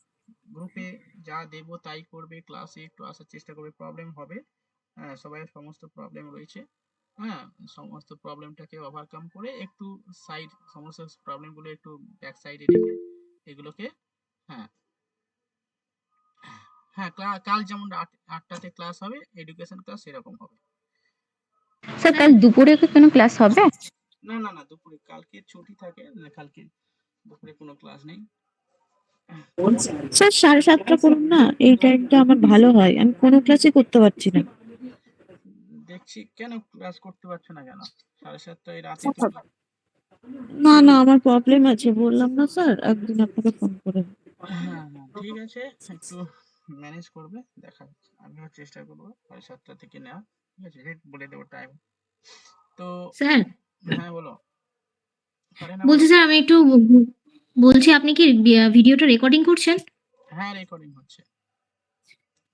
গ্রুপে যা দেবো তাই করবে, ক্লাসে একটু আসার চেষ্টা করবে, প্রবলেম হবে, হ্যাঁ, সবাই সমস্ত প্রবলেম রয়েছে, হ্যাঁ, সমস্ত প্রবলেমটাকে ওভারকাম করে একটু সাইড, সমস্ত প্রবলেমগুলো একটু ব্যাক সাইডে রেখে এগুলোকে, হ্যাঁ হ্যাঁ, কাল যেমন 8টাতে ক্লাস হবে, এডুকেশন ক্লাস এরকম হবে। স্যার কাল দুপুরে কি কোনো ক্লাস হবে? না না না, দুপুরে কালকে ছুটি থাকে, কালকে দুপুরে কোনো ক্লাস নেই। স্যার 7:30 করুন না, এই টাইমটা আমার ভালো হয়, আমি কোনো ক্লাসই করতে পারছি না। দেখছি, কেন ক্লাস করতে পারছো না কেন? 7:30 রাতে তুমি? না না, আমার প্রবলেম আছে, বললাম না স্যার, একদিন আপনাকে ফোন করে। হ্যাঁ হ্যাঁ, ঠিক আছে, একটু ম্যানেজ করবে, দেখা যাচ্ছে, আমিও চেষ্টা করবো 7:30 থেকে নেওয়া, ঠিক আছে, রেট বলে দেবো টাইম। তো স্যার হ্যাঁ বলো, পারে না বলো। বলছি, স্যার আমি একটু বলছি, আপনি কি ভিডিওটা রেকর্ডিং করছেন? হ্যাঁ, রেকর্ডিং হচ্ছে।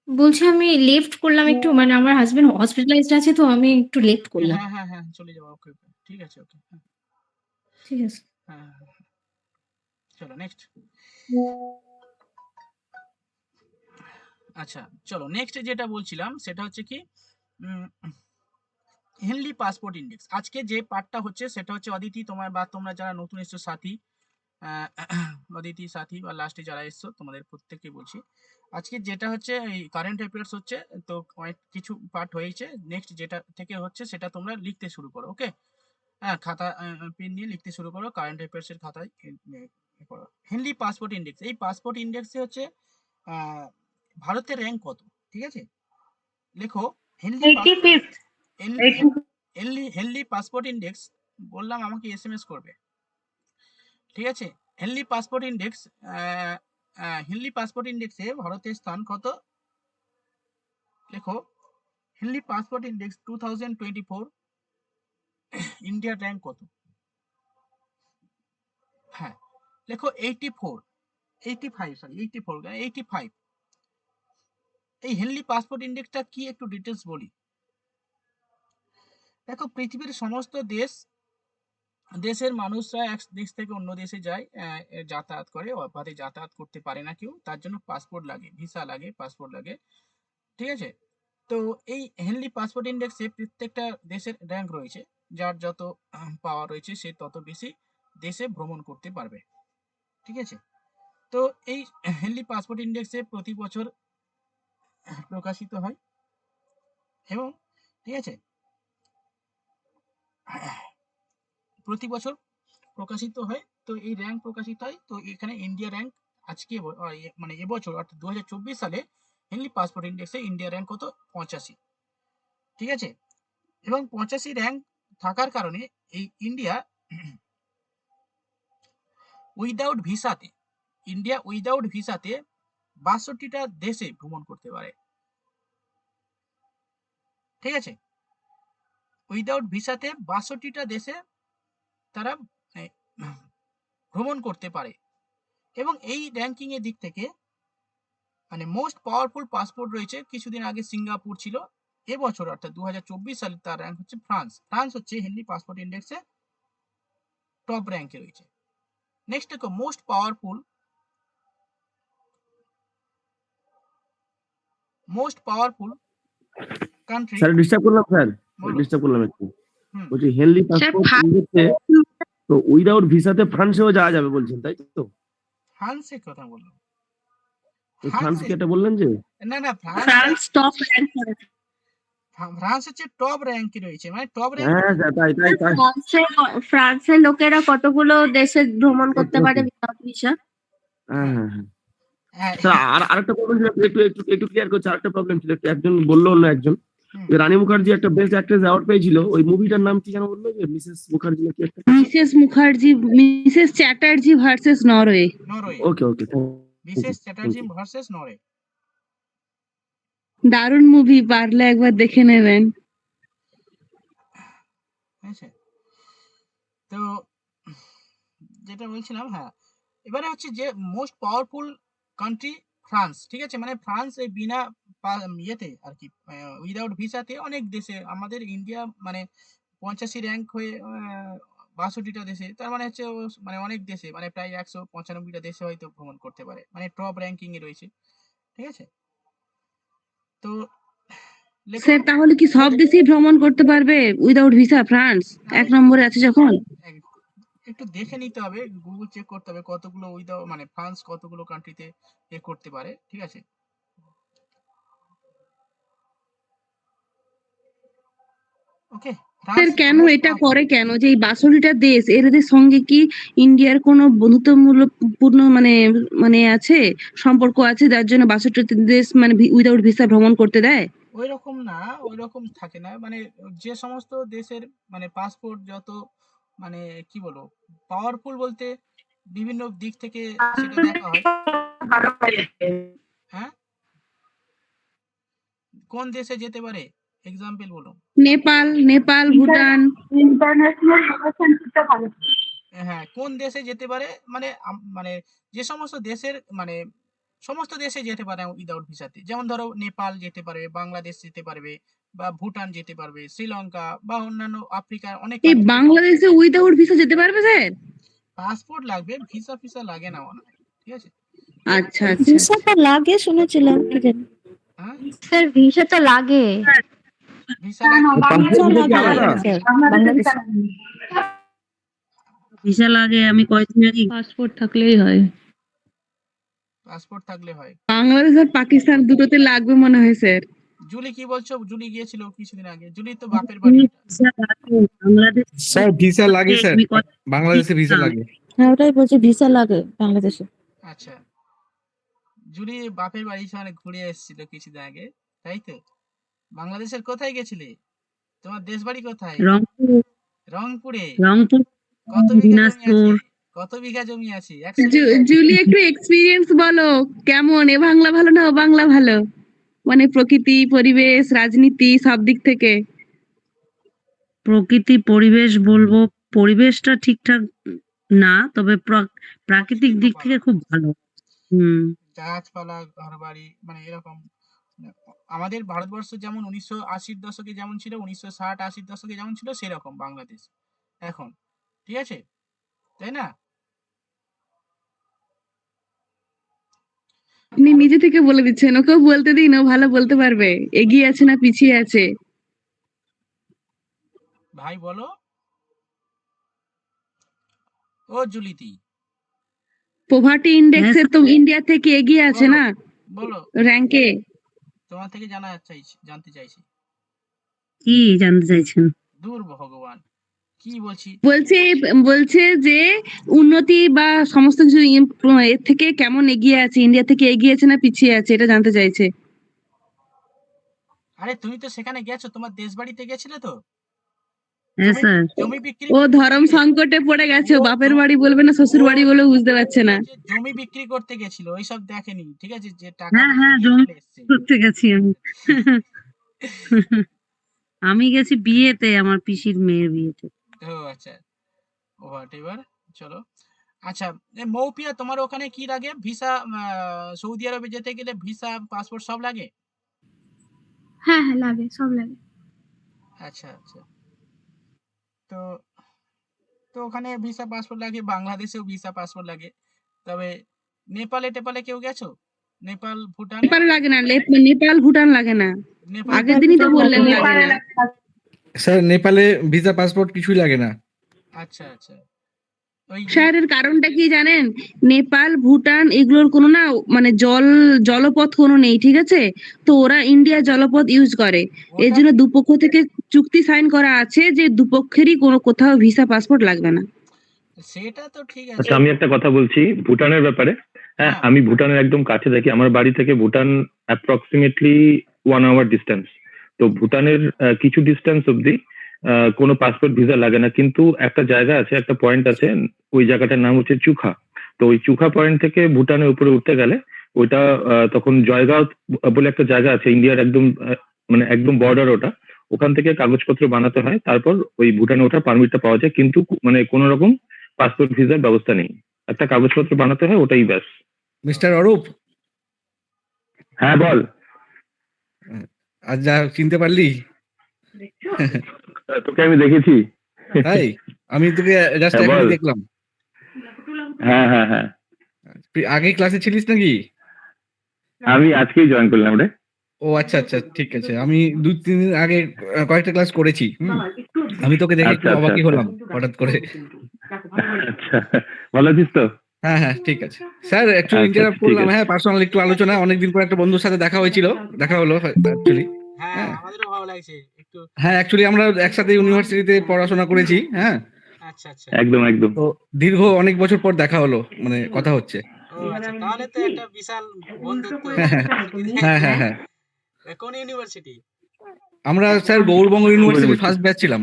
বলছি আমি লেফট করলাম একটু, মানে আমার হাজবেন্ড হসপিটালাইজড আছে, তো আমি একটু লেফট করলাম। হ্যাঁ হ্যাঁ হ্যাঁ, চলে যাবো, ওকে ওকে, ঠিক আছে, ওকে, হ্যাঁ ঠিক আছে। হ্যাঁ হ্যাঁ, হ্যাঁ। চলো নেক্সট। আচ্ছা, চলো নেক্সট যেটা বলছিলাম সেটা হচ্ছে কি, হেনলি পাসপোর্ট ইন্ডেক্স। আজকে যে পার্টটা হচ্ছে সেটা হচ্ছে অদিতি, তোমার বা তোমরা যারা নতুন এসছো সাথী, অদিতি সাথী বা লাস্টে যারা এসছো তোমাদের প্রত্যেককে বলছি, আজকে যেটা হচ্ছে এই কারেন্ট অ্যাফেয়ার্স হচ্ছে, তো অনেক কিছু পার্ট হয়েছে, নেক্সট যেটা থেকে হচ্ছে সেটা তোমরা লিখতে শুরু করো। ওকে, হ্যাঁ, খাতা পেন নিয়ে লিখতে শুরু করো, কারেন্ট অ্যাফেয়ার্স এর খাতায় করো। হেনলি পাসপোর্ট ইন্ডেক্স, এই পাসপোর্ট ইন্ডেক্সে হচ্ছে ভারতের র্যাঙ্ক কত, ঠিক আছে? লেখো Henley 85th। Henley passport index, বললাম আমাকে এসএমএস করবে, ঠিক আছে? Henley passport index, Henley passport ইন্ডেক্সে ভারতের স্থান কত? লেখো হেনলি পাসপোর্ট ইন্ডেক্স 2024 ইন্ডিয়ার র্যাঙ্ক কত? হ্যাঁ, লেখো 85। এই হেনলি পাসপোর্ট ইন্ডেক্সটা কি একটু ডিটেলস বলি। দেখো পৃথিবীর সমস্ত দেশের মানুষরা এক দেশ থেকে অন্য দেশে যায়, যাতায়াত করে, অবাধে যাতায়াত করতে পারে না কেউ, তার জন্য পাসপোর্ট লাগে, ভিসা লাগে, পাসপোর্ট লাগে, ঠিক আছে? তো এই হেনলি পাসপোর্ট ইন্ডেক্সে প্রত্যেকটা দেশের র্যাঙ্ক রয়েছে, যার যত পাওয়ার রয়েছে সে তত বেশি দেশে ভ্রমণ করতে পারবে, ঠিক আছে? তো এই হেনলি পাসপোর্ট ইন্ডেক্সে প্রতি বছর প্রকাশিত হয় এবং ঠিক আছে, প্রতি বছর প্রকাশিত হয়। তো এই র্যাঙ্ক প্রকাশিত হয়, তো এখানে ইন্ডিয়া র্যাঙ্ক আজকে মানে এবছর অর্থাৎ 2024 সালে হেনলি পাসপোর্ট ইন্ডেক্সে ইন্ডিয়া র্যাঙ্ক কত? 85, ঠিক আছে? এবং 85 র্যাঙ্ক থাকার কারণে এই ইন্ডিয়া উইদাউট ভিসাতে 62টা দেশে ভ্রমণ করতে পারে, ঠিক আছে? উইদাউট ভিসাতে 62টা দেশে তারা ভ্রমণ করতে পারে। এবং এই র্যাঙ্কিং এর দিক থেকে মানে মোস্ট পাওয়ারফুল পাসপোর্ট রয়েছে, কিছুদিন আগে সিঙ্গাপুর ছিল, এবছর অর্থাৎ 2024 সালে তার র্যাঙ্ক হচ্ছে ফ্রান্স হচ্ছে হেনলি পাসপোর্ট ইন্ডেক্সে টপ র্যাঙ্কে রয়েছে। নেক্সট দেখো most powerful country. Sir disturb করলাম একটু। বলছি হেনলি পাসপোর্ট ইন্ডেক্সে তো উইদাউট ভিসাতে ফ্রান্সেও যাওয়া যাবে বলছেন, তাই তো? ফ্রান্সের কথা বললাম, ফ্রান্স কি এটা বললেন যে? না ফ্রান্স টপ র্যাঙ্ক করেছে। ফ্রান্স হচ্ছে টপ র্যাঙ্কে রয়েছে, মানে টপ র্যাঙ্ক। হ্যাঁ তাই ফ্রান্সের লোকেরা কতগুলো দেশে ভ্রমণ করতে পারে উইদাউট ভিসা? হ্যাঁ স্যার, আরেকটা প্রবলেম ছিল, একটু ক্লিয়ার করছে। আরেকটা প্রবলেম ছিল, একজন বললো, অন্য একজন, রানী মুখার্জি একটা বেস্ট অ্যাক্ট্রেস অ্যাওয়ার্ড পেয়েছিল, ওই মুভিটার নাম কি যেন বললো, যে মিসেস মুখার্জি নাকি একটা? Mrs Chatterjee versus Norway. ওকে মিসেস চ্যাটার্জি ভার্সেস নরওয়ে, দারুণ মুভি, পারলে একবার দেখে নেবেন। তো যেটা বলছিলাম, হ্যাঁ, এবারে হচ্ছে যে মোস্ট পাওয়ারফুল কান্ট্রি ফ্রান্স, ঠিক আছে? মানে ফ্রান্স এই বিনা ইয়েতে আর কি, উইদাউট ভিসাতে অনেক দেশে, আমাদের ইন্ডিয়া মানে 85 র্যাঙ্ক হয়ে 62টা দেশে, তার মানে হচ্ছে মানে অনেক দেশে, মানে প্রায় 195টা দেশে হয়তো ভ্রমণ করতে পারে, মানে টপ র্যাঙ্কিং এ রয়েছে, ঠিক আছে? তো স্যার তাহলে কি সব দেশেই ভ্রমণ করতে পারবে উইদাউট ভিসা ফ্রান্স 1 নম্বরে আছে যখন? একটু দেখে নিতে হবে, গুগল চেক করতে হবে কতগুলো মানে ফ্রান্স কতগুলো কান্ট্রিতে করতে পারে, ঠিক আছে? ওকে, স্যার কেন এটা করে, কেন যে এই 62টা দেশ, এদের সঙ্গে কি ইন্ডিয়ার কোনো বন্ধুত্বপূর্ণ মানে আছে, সম্পর্ক আছে, যার জন্য 62টা দেশ মানে উইদাউট ভিসা ভ্রমণ করতে দেয়? ওইরকম থাকে না, মানে যে সমস্ত দেশের মানে পাসপোর্ট যত মানে কি বলবো পাওয়ারফুল বলতে বিভিন্ন দিক থেকে সেটা দেখা হয়। হ্যাঁ, কোন দেশে যেতে পারে এক্সাম্পল বলো? নেপাল, ভুটান। ইন্টারন্যাশনাল রিলেশনশিপটা ভালো। হ্যাঁ, কোন দেশে যেতে পারে মানে মানে যে সমস্ত দেশের মানে সমস্ত দেশে যেতে পারে উইদাউট ভিসাতে, যেমন ধরো নেপাল যেতে পারবে, বাংলাদেশ যেতে পারবে, বা ভুটান যেতে পারবে, শ্রীলঙ্কা বা অন্যান্য আফ্রিকার অনেক। এই বাংলাদেশে উইদাউট ভিসা যেতে পারবে স্যার? পাসপোর্ট লাগবে, ভিসা লাগে না মনে হয়, ঠিক আছে? আচ্ছা ভিসাটা লাগে শুনেছিলাম, কি জানি। হ্যাঁ স্যার ভিসাটা লাগে। ভিসা লাগে, ভিসা লাগে, আমি কয়েকদিন আগে পাসপোর্ট থাকলেই হয়। পাসপোর্ট থাকলে হয়। বাংলাদেশ আর পাকিস্তান দুটোতে লাগবে মনে হয় স্যার। জুলি কি বলছো? জুলি গিয়েছিল কিছুদিন আগে। জুলি তো বাপের বাড়ি এটা। বাংলাদেশ স্যার ভিসা লাগে স্যার, বাংলাদেশে ভিসা লাগে। হ্যাঁ ওটাই বলছি, ভিসা লাগে বাংলাদেশে। আচ্ছা, জুলি বাপের বাড়ি সেখানে ঘুরে এসেছিল কিছুদিন আগে, তাই তো? বাংলাদেশের কোথায় গেছিলে? তোমার দেশ বাড়ি কোথায়? রংপুর, রংপুরে। রংপুর, কত বিঘা জমি আছে? দিনাজপুর। কত বিঘা জমি আছে? 100 বিঘা? জুলি একটু এক্সপিরিয়েন্স বলো, কেমন এ বাংলা ভালো না ও বাংলা ভালো? মানে প্রকৃতি, পরিবেশ, রাজনীতি সব দিক থেকে। প্রকৃতি পরিবেশ বলবো, পরিবেশটা ঠিকঠাক না, তবে প্রাকৃতিক দিক থেকে খুব ভালো। গাছপালা, ঘরবাড়ি, মানে এরকম। আমাদের ভারতবর্ষ যেমন 1980-র দশকে যেমন ছিল, 1960-80-র দশকে যেমন ছিল, সেরকম বাংলাদেশ এখন। ঠিক আছে, তাই না? আপনি নিজে থেকে বলে দিচ্ছেন, ওকেও বলতে দিন, ও ভালো বলতে পারবে এগিয়ে আছে না পিছিয়ে আছে। ভাই বলো। ও জুলিতি, পভার্টি ইন্ডেক্সে তো ইন্ডিয়া থেকে এগিয়ে আছে না বলো র্যাঙ্কে। তোমার থেকে জানতে চাইছি। কি জানতে চাইছেন? দূর ভগবান, কি বলছি? বলছে যে উন্নতি বা সমস্ত কিছু এর থেকে কেমন এগিয়ে আছে, ইন্ডিয়া থেকে এগিয়ে আছে না পিছিয়ে আছে, এটা জানতে চাইছে। আরে তুমি তো সেখানে গেছো, তোমার দেশ বাড়িতে গেছিলে তো? হ্যাঁ স্যার। জমি বিক্রি ও করতে ধরম গেছিলে। সংকটে পড়ে গেছে, ও বাপের বাড়ি বলবে না শ্বশুর বাড়ি বলে বুঝতে পারছে না। জমি বিক্রি করতে গেছিল, ওইসব দেখেনি। ঠিক আছে, যে টাকা হ্যাঁ হ্যাঁ, নিয়ে জমি চলে এসছে। করতে গেছি আমি। আমি গেছি বিয়েতে, আমার পিসির মেয়ের বিয়েতে। ও আচ্ছা, হোয়াট এভার, চলো। আচ্ছা, মৌপিয়া, তোমার ওখানে কি লাগে? ভিসা, সৌদি আরবে যেতে গেলে ভিসা, পাসপোর্ট সব লাগে? হ্যাঁ হ্যাঁ লাগে, সব লাগে। আচ্ছা আচ্ছা, তো তো ওখানে ভিসা পাসপোর্ট লাগে, বাংলাদেশেও ভিসা পাসপোর্ট লাগে। তবে নেপালে কেউ গেছো? নেপাল, ভুটানে? নেপাল লাগে না, নেপাল ভুটান লাগে না। নেপাল আগের দিনই তো বললেন লাগে না। স্যার নেপালে ভিসা পাসপোর্ট কিছুই লাগে না। আচ্ছা আচ্ছা, ওই স্যার এর কারণটা কি জানেন? নেপাল, ভুটান এগুলোর কোনো না মানে জলপথ কোনো নেই, ঠিক আছে? তো ওরা ইন্ডিয়া জলপথ ইউজ করে। এর জন্য দুপক্ষ থেকে চুক্তি সাইন করা আছে যে দুপক্ষেরই কোনো কোথাও ভিসা পাসপোর্ট লাগবে না। সেটা তো ঠিক আছে। আচ্ছা, আমি একটা কথা বলছি ভুটানের ব্যাপারে। হ্যাঁ, আমি ভুটানের একদম কাছে থাকি, আমার বাড়ি থেকে ভুটান অ্যাপ্রক্সিমেটলি 1 আওয়ার ডিস্টেন্স। তো ভুটানের কিছু ডিস্টেন্স অব্দি কোনো পাসপোর্ট ভিসা লাগে না, কিন্তু একটা জায়গা আছে, একটা পয়েন্ট আছে, ওই জায়গাটার নাম হচ্ছে চুখা। তো ওই চুখা পয়েন্ট থেকে ভুটানের উপরে উঠতে গেলে ওইটা তখন জয়গাঁও বলে একটা জায়গা আছে, ইন্ডিয়ার একদম মানে একদম বর্ডার ওটা। ওখান থেকে কাগজপত্র বানাতে হয়, তারপর ওই ভুটানে ওঠার পারমিটটা পাওয়া যায়, কিন্তু মানে কোনো রকম পাসপোর্ট ভিসার ব্যবস্থা নেই। একটা কাগজপত্র বানাতে হয়, ওটাই ব্যাস। মিস্টার অরূপ, হ্যাঁ বল। আজ যা চিনতে পারলি? তোকে আমি দেখেছি। তাই? আমি তোকে জাস্ট হ্যাঁ, এখনই বল। দেখলাম। হ্যাঁ হ্যাঁ হ্যাঁ, তুই আগে ক্লাসে ছিলিস নাকি? আমি আজকেই জয়েন করলাম রে। ও আচ্ছা আচ্ছা, ঠিক আছে। আমি 2-3 দিন আগে কয়েকটা ক্লাস করেছি। আমি তোকে দেখে একটু আচ্ছা, আচ্ছা, অবাকই আচ্ছা। হলাম হঠাৎ করে। আচ্ছা, ভালো আছিস তো? হ্যাঁ হ্যাঁ, ঠিক আছে স্যার। অ্যাকচুয়ালি আচ্ছা, ইন্টারাপ্ট ঠিক করলাম। আছে। হ্যাঁ, পার্সোনাল একটু আলোচনা। অনেকদিন পর একটা বন্ধুর সাথে দেখা হলো অ্যাকচুয়ালি। হ্যাঁ, হ্যাঁ আমাদেরও ভালো লাগছে একটু। হ্যাঁ, অ্যাকচুয়ালি আমরা একসাথে ইউনিভার্সিটিতে পড়াশোনা করেছি। হ্যাঁ, আচ্ছা আচ্ছা, একদম একদম। তো দীর্ঘ অনেক বছর পর দেখা হলো, মানে কথা হচ্ছে। ও আচ্ছা, তাহলে তো একটা বিশাল বন্ধুত্ব। হ্যাঁ হ্যাঁ হ্যাঁ, কোন ইউনিভার্সিটি? আমরা স্যার গৌড়বঙ্গ ইউনিভার্সিটির ফার্স্ট ব্যাচ ছিলাম।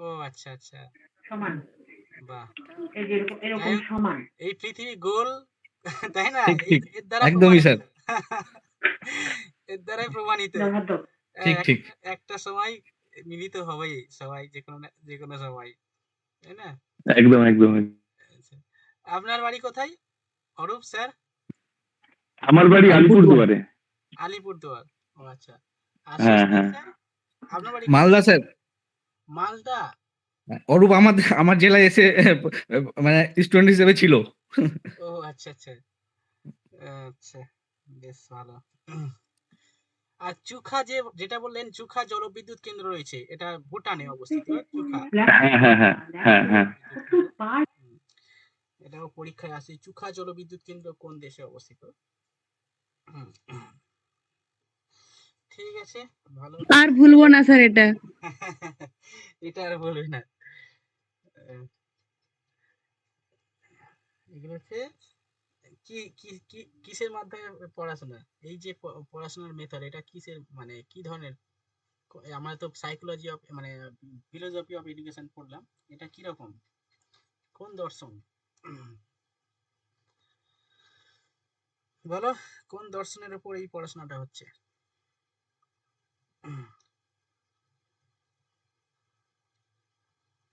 ও আচ্ছা আচ্ছা, বাহ। যাই হোক, এই পৃথিবী গোল, তাই না? ঠিক ঠিক, এর দ্বারা একদমই প্রমাণিত। স্যার। এর দ্বারাই প্রমাণিত। ঠিক ঠিক। একটা সময় মিলিত হবেই সবাই, যে কোনো সময়, তাই না? একদম একদম। আচ্ছা, আপনার বাড়ি কোথায় অরূপ স্যার? আমার বাড়ি আলিপুরদুয়ারে। আলিপুরদুয়ার, ও আচ্ছা। আর হ্যাঁ সুস্মিত হ্যাঁ, স্যার, আপনার বাড়ি মালদা স্যার। মালদা? অরূপ আমার জেলায় এসে মানে স্টুডেন্ট হিসেবে ছিল। ও আচ্ছা আচ্ছা আচ্ছা, বেশ ভালো। আর চুখা, যেটা বললেন, চুখা জলবিদ্যুৎ কেন্দ্র রয়েছে, এটা ভুটানে অবস্থিত। চুখা, হ্যাঁ হ্যাঁ হ্যাঁ হ্যাঁ হ্যাঁ। এটাও পরীক্ষায় আসে। চুখা জলবিদ্যুৎ কেন্দ্র কোন দেশে অবস্থিত? হুম, ঠিক আছে, ভালো। আর ভুলবো না স্যার এটা। এটা আর বলবি না। এগুলো হচ্ছে কি কি কি কিসের মাধ্যমে পড়াশোনা? এই যে পড়াশোনার মেথড, এটা কিসের মানে কি ধরনের? আমরা তো সাইকোলজি অফ মানে ফিলোসফি অফ এডুকেশন পড়লাম, এটা কি রকম, কোন দর্শন? বলো, কোন দর্শনের উপর এই পড়াশোনাটা হচ্ছে?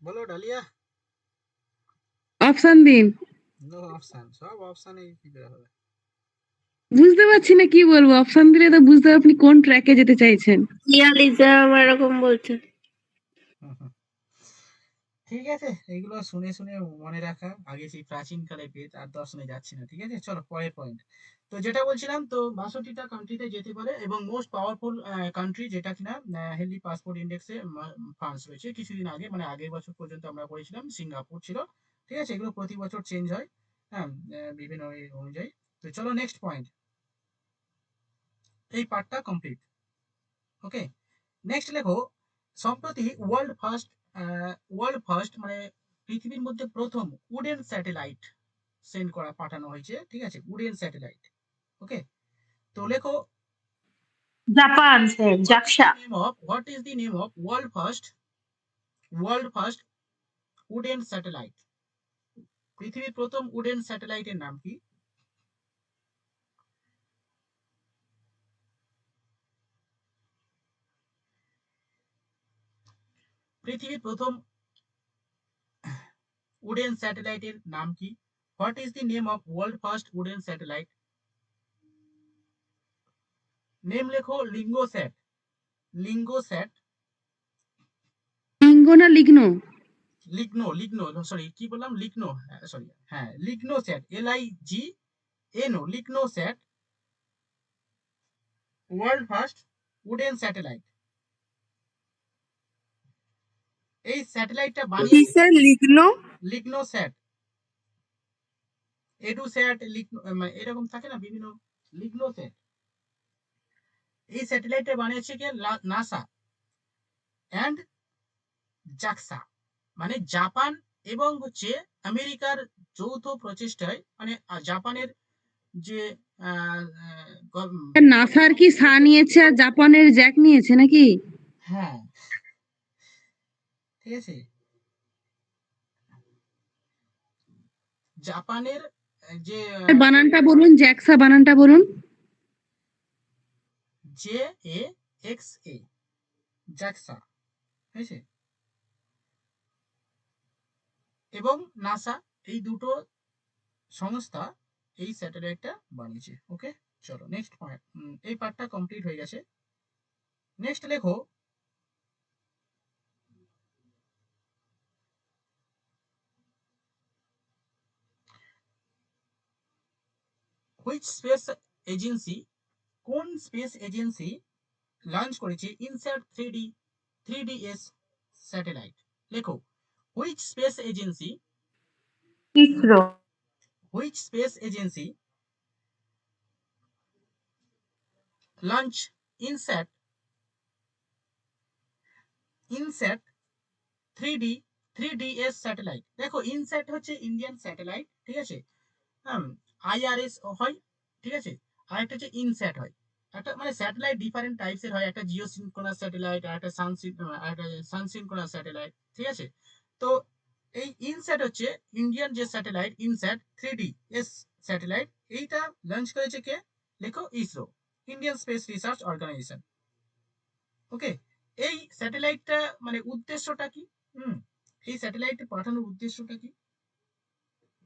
বলো ডালিয়া। অপশন দিন। নো অপশন, সব অপশনে কি করে হবে? বুঝতে পারছি না কি বলবো, অপশন দিলে তো বুঝতে হবে আপনি কোন ট্র্যাকে যেতে চাইছেন। রিয়ালিজম এরকম বলছে। ঠিক আছে, এগুলো শুনে শুনে মনে রাখা, আগে সেই প্রাচীন কালে বেদ আর দর্শনে যাচ্ছি না। ঠিক আছে, চলো পরের পয়েন্ট। তো যেটা বলছিলাম, তো 62টা কান্ট্রিতে যেতে পারে এবং মোস্ট পাওয়ারফুল কান্ট্রি যেটা কিনা হেলদি পাসপোর্ট ইন্ডেক্সে ফ্রান্স রয়েছে। কিছুদিন আগে মানে আগের বছর পর্যন্ত আমরা করেছিলাম সিঙ্গাপুর ছিল। ঠিক আছে, এগুলো প্রতি বছর চেঞ্জ হয়, হ্যাঁ, বিভিন্ন অনুযায়ী। তো চলো নেক্সট পয়েন্ট, এই পার্টটা কমপ্লিট। ওকে, নেক্সট লেখো, সম্প্রতি ওয়ার্ল্ড ফার্স্ট মানে পৃথিবীর মধ্যে প্রথম উডেন স্যাটেলাইট সেন্ড করা পাঠানো হয়েছে। ঠিক আছে, উডেন স্যাটেলাইট। ওকে, তো লেখো Japan sir, JAXA. What is the name of world first wooden satellite? পৃথিবীর প্রথম উডেন স্যাটেলাইটের নাম কি? পৃথিবীর প্রথম উডেন স্যাটেলাইটের নাম কি? What is the name of world first wooden satellite? Name লেখো লিঙ্গোস্যাট। লিঙ্গোস্যাট। লিঙ্গো না লিগ্নো? লিগনো, সরি কি বললাম, লিগনো, সরি, হ্যাঁ LignoSat, LIGNO, LignoSat, world first wooden satellite. এই স্যাটেলাইটটা বানিয়েছে লিগনোস্যাট, এডুস্যাট, এরকম থাকে না বিভিন্ন, লিগনোস্যাট। এই স্যাটেলাইটটা বানিয়েছে কে? নাসা অ্যান্ড জাকসা, মানে জাপান এবং হচ্ছে আমেরিকার যৌথ প্রচেষ্টায়, মানে জাপানের যে নাসার কি সা নিয়েছে আর জাপানের জ্যাক নিয়েছে নাকি? হ্যাঁ, ঠিক আছে, জাপানের যে বানানটা বলুন, জ্যাকসা বানানটা বলুন। JAXA, জ্যাকসা, হয়েছে, এবং নাসা, এই দুটো সংস্থা এই স্যাটেলাইটটা বানিয়েছে। ওকে, চলো নেক্সট পয়েন্ট, এই পার্টটা কমপ্লিট হয়ে গেছে। নেক্সট লেখো, হুইচ স্পেস এজেন্সি, কোন স্পেস এজেন্সি লঞ্চ করেছে ইনস্যাট 3DS স্যাটেলাইট? লেখো, which space agency, ISRO. Which space agency launch INSAT 3DS satellite? দেখো, ইনস্যাট হচ্ছে ইন্ডিয়ান স্যাটেলাইট, ঠিক আছে, IRS হয়, ঠিক আছে, আর একটা হচ্ছে ইনস্যাট হয়। একটা মানে স্যাটেলাইট ডিফারেন্ট টাইপসের হয়, একটা জিওসিনক্রোনাস স্যাটেলাইট আর একটা সানসিনক্রোনাস স্যাটেলাইট, ঠিক আছে। তো এই ইনস্যাট হচ্ছে ইন্ডিয়ান যে স্যাটেলাইট, ইনস্যাট 3DS স্যাটেলাইট, এইটা লঞ্চ করেছে কে? লেখো ISRO, Indian space research organisation. Okay, এই স্যাটেলাইটটা মানে উদ্দেশ্যটা কি? এই স্যাটেলাইট পাঠানোর উদ্দেশ্যটা কি?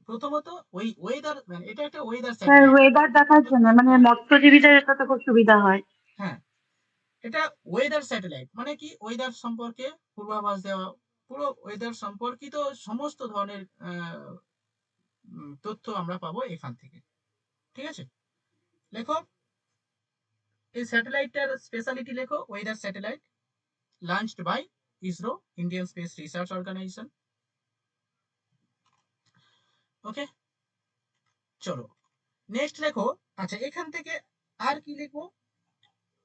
প্রথমত ওই ওয়েদার, মানে এটা একটা ওয়েদার স্যার স্যাটেলাইট। ওয়েদার দেখার জন্য, মানে মৎস্যজীবীদের এটা খুব সুবিধা হয়। হ্যাঁ, এটা ওয়েদার স্যাটেলাইট, মানে কি ওয়েদার সম্পর্কে পূর্বাভাস দেওয়া, পুরো ওয়েদার সম্পর্কিত সমস্ত ধরনের তথ্য আমরা পাবো এখান থেকে। ঠিক আছে, লেখো এই স্যাটেলাইটটার স্পেশালিটি, লেখো weather satellite launched by ISRO, Indian space research organisation. Okay, চলো নেক্সট লেখো। আচ্ছা এখান থেকে আর কি লিখবো,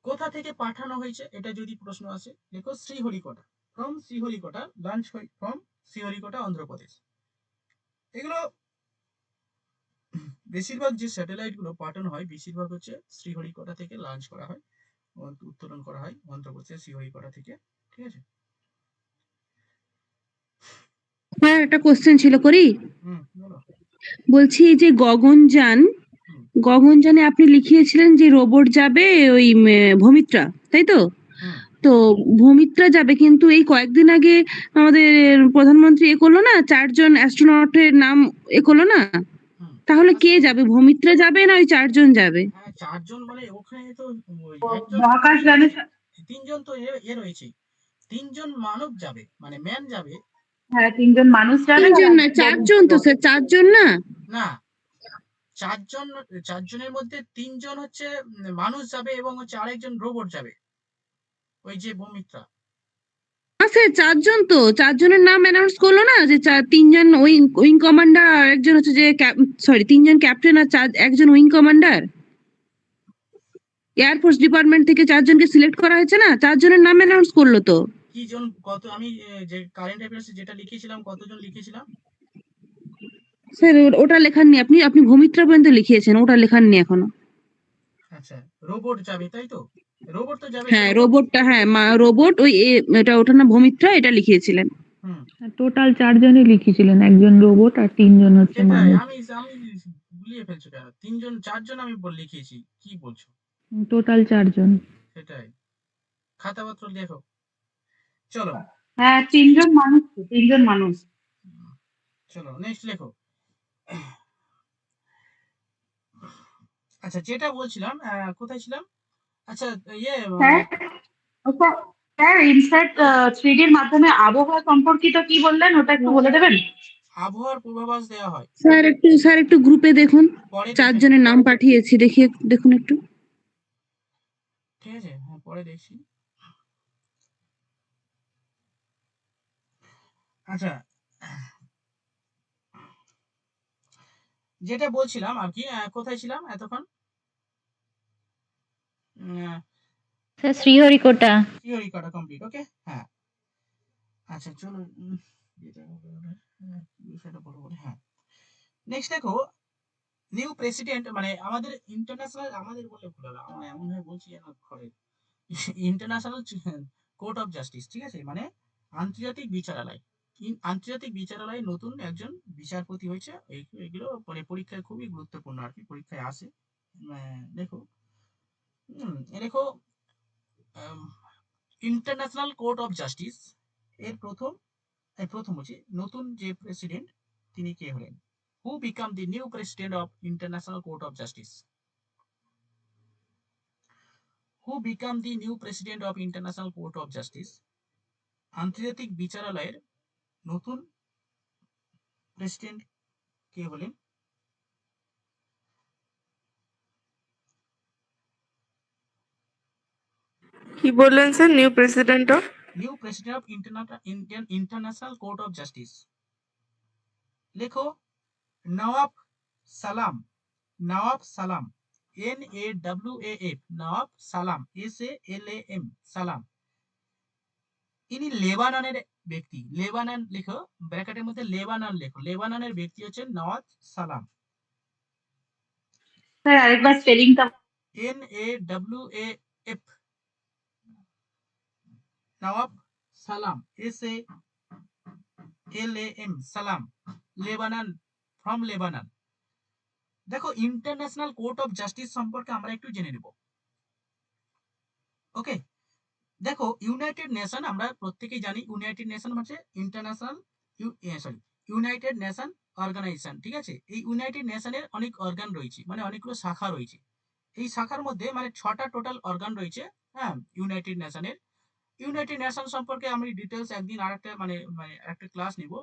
কোথা থেকে পাঠানো হয়েছে এটা যদি প্রশ্ন আসে লেখো Sriharikota, from Sriharikota, launch from Sriharikota Andhra Pradesh. এগুলো বেশিরভাগ যে স্যাটেলাইট গুলো পাঠানো হয় বেশিরভাগ হচ্ছে শ্রীহরিকোটা থেকে লঞ্চ করা হয়, উত্তোলন করা হয় অন্ধ্রপ্রদেশের শ্রীহরিকোটা থেকে, ঠিক আছে। স্যার একটা কোশ্চেন ছিল, করি? বলো। বলছি এই যে গগনযান, হুম, গগনযানে আপনি লিখিয়েছিলেন যে রোবট যাবে ওই ভূমিত্রা, তাই তো? হুম, তো ভূমিত্রা যাবে, কিন্তু এই কয়েকদিন আগে আমাদের প্রধানমন্ত্রী করলো না, 4 জন অ্যাস্ট্রোনটের নাম করলো না? হুম। তাহলে কে যাবে? ভূমিত্রা যাবে না ওই 4 জন যাবে? হ্যাঁ 4 জন মানে ওখানে তো ওই ও একজন মহাকাশ যানে 3 জন তো রয়েছে, 3 জন মানব যাবে মানে ম্যান যাবে। হ্যাঁ 3 জন মানুষ যাবে 3 আর জন না, একজন 4 জন তো স্যার, 4 জন না? না 4 জন, 4 জনের মধ্যে 3 জন হচ্ছে মানুষ যাবে এবং হচ্ছে আরেকজন রোবট যাবে ওই যে ভূমিত্রা। স্যার 4 জন তো, 4 জনের নাম অ্যানাউন্স করলো না, যে 3 জন উইং কমান্ডার আর একজন হচ্ছে যে সরি 3 জন ক্যাপ্টেন আর একজন উইং কমান্ডার। এয়ারফোর্স ডিপার্টমেন্ট থেকে 4 জনকে সিলেক্ট করা হয়েছে না, 4 জনের নাম অ্যানাউন্স করলো তো। কি জন কত, আমি যে কারেন্ট অ্যাফেয়ার্স যেটা লিখেছিলাম কতজন লিখেছিলাম? স্যার ওটা লেখাননি আপনি, আপনি ভূমিত্রা পর্যন্ত লিখিয়েছেন, ওটা লেখাননি এখনো। আচ্ছা রোবট যাবে তাই তো, রোবট তো যাবে, হ্যাঁ রোবট। রোবটটা, হ্যাঁ রোবট ওই এটা, ওটার নাম ভূমিত্রা, এটা লিখিয়েছিলেন। হুম, টোটাল 4 জনই লিখেছিলেন, একজন রোবট আর 3 জন হচ্ছে সেটাই মানুষ। আমি আমি গুলিয়ে ফেলছো কেন, 3 জন 4 জন আমি লিখেছি, কি বলছো? টোটাল 4 জন। সেটাই, খাতাপত্র দেখো। চলো হ্যাঁ 3 জন মানুষ তো, 3 জন মানুষ। চলো নেক্সট লেখো। আচ্ছা যেটা বলছিলাম কোথায় ছিলাম? আচ্ছা ইয়ে স্যার স্যার ইনস্যাট 3D এর মাধ্যমে আবহাওয়া সম্পর্কিত কি বললেন ওটা একটু বলে দেবেন? আবহাওয়ার পূর্বাভাস দেওয়া হয়। স্যার একটু গ্রুপে দেখুন, পরে 4 দেখেন, জনের নাম পাঠিয়েছি, দেখুন একটু। ঠিক আছে, হ্যাঁ পরে দেখছি। আচ্ছা যেটা বলছিলাম আর কি, কোথায় ছিলাম এতক্ষণ? স্যার শ্রীহরিকোটা। থিওরিকাটা কমপ্লিট, ওকে হ্যাঁ। আচ্ছা চলো বিষয়টা বলবো, হ্যাঁ নেক্সট দেখো। নিউ প্রেসিডেন্ট মানে আমাদের ইন্টারন্যাশনাল, আমাদের বলে ভুল হলো, আমরা এমন ভাবে বলছি যেন ঘরে ইন্টারন্যাশনাল কোর্ট অফ জাস্টিস, ঠিক আছে, মানে আন্তর্জাতিক বিচারালয়। আন্তর্জাতিক বিচারালয়ে নতুন একজন বিচারপতি হয়েছে। এগুলো মানে পরীক্ষায় খুবই গুরুত্বপূর্ণ আর কি, পরীক্ষায় আসে। দেখো দেখো ইন্টারন্যাশনাল কোর্ট অফ জাস্টিস এর প্রথম হচ্ছে নতুন যে প্রেসিডেন্ট তিনি কে হলেন? Who become the new president of international court of justice? Who become the new president of international court of justice? আন্তর্জাতিক বিচারালয়ের নতুন প্রেসিডেন্ট কে হলেন? কি বললেন sir? New president of international court of justice. লেখো নওয়াব সালাম, নওয়াব সালাম, NAWAF, নওয়াব সালাম, SALAM, সালাম। ইনি লেবাননের ব্যক্তি, লেবানন লেখো ব্র্যাকেটের মধ্যে, লেবানন লেখো, লেবাননের ব্যক্তি হচ্ছেন নওয়াব সালাম। স্যার আরেকবার স্পেলিংটা। NAWAF, নওয়াব সালাম, SALAM, সালাম, লেবানন, ফ্রম লেবানন। দেখো ইন্টারন্যাশনাল কোর্ট অফ জাস্টিস সম্পর্কে আমরা একটু জেনে নেব, ওকে। দেখো ইউনাইটেড নেশন, আমরা প্রত্যেকেই জানি ইউনাইটেড নেশন হচ্ছে ইন্টারন্যাশনাল ইউনাইটেড নেশন অর্গানাইজেশন, ঠিক আছে। এই ইউনাইটেড নেশনের অনেক অর্গান রয়েছে, মানে অনেকগুলো শাখা রয়েছে। এই শাখার মধ্যে মানে 6টা টোটাল অর্গান রয়েছে, হ্যাঁ ইউনাইটেড নেশনের। ইউনাইটেড নেশন সম্পর্কে আমি ডিটেলস একদিন আরেকটা মানে মানে একটা ক্লাস নিব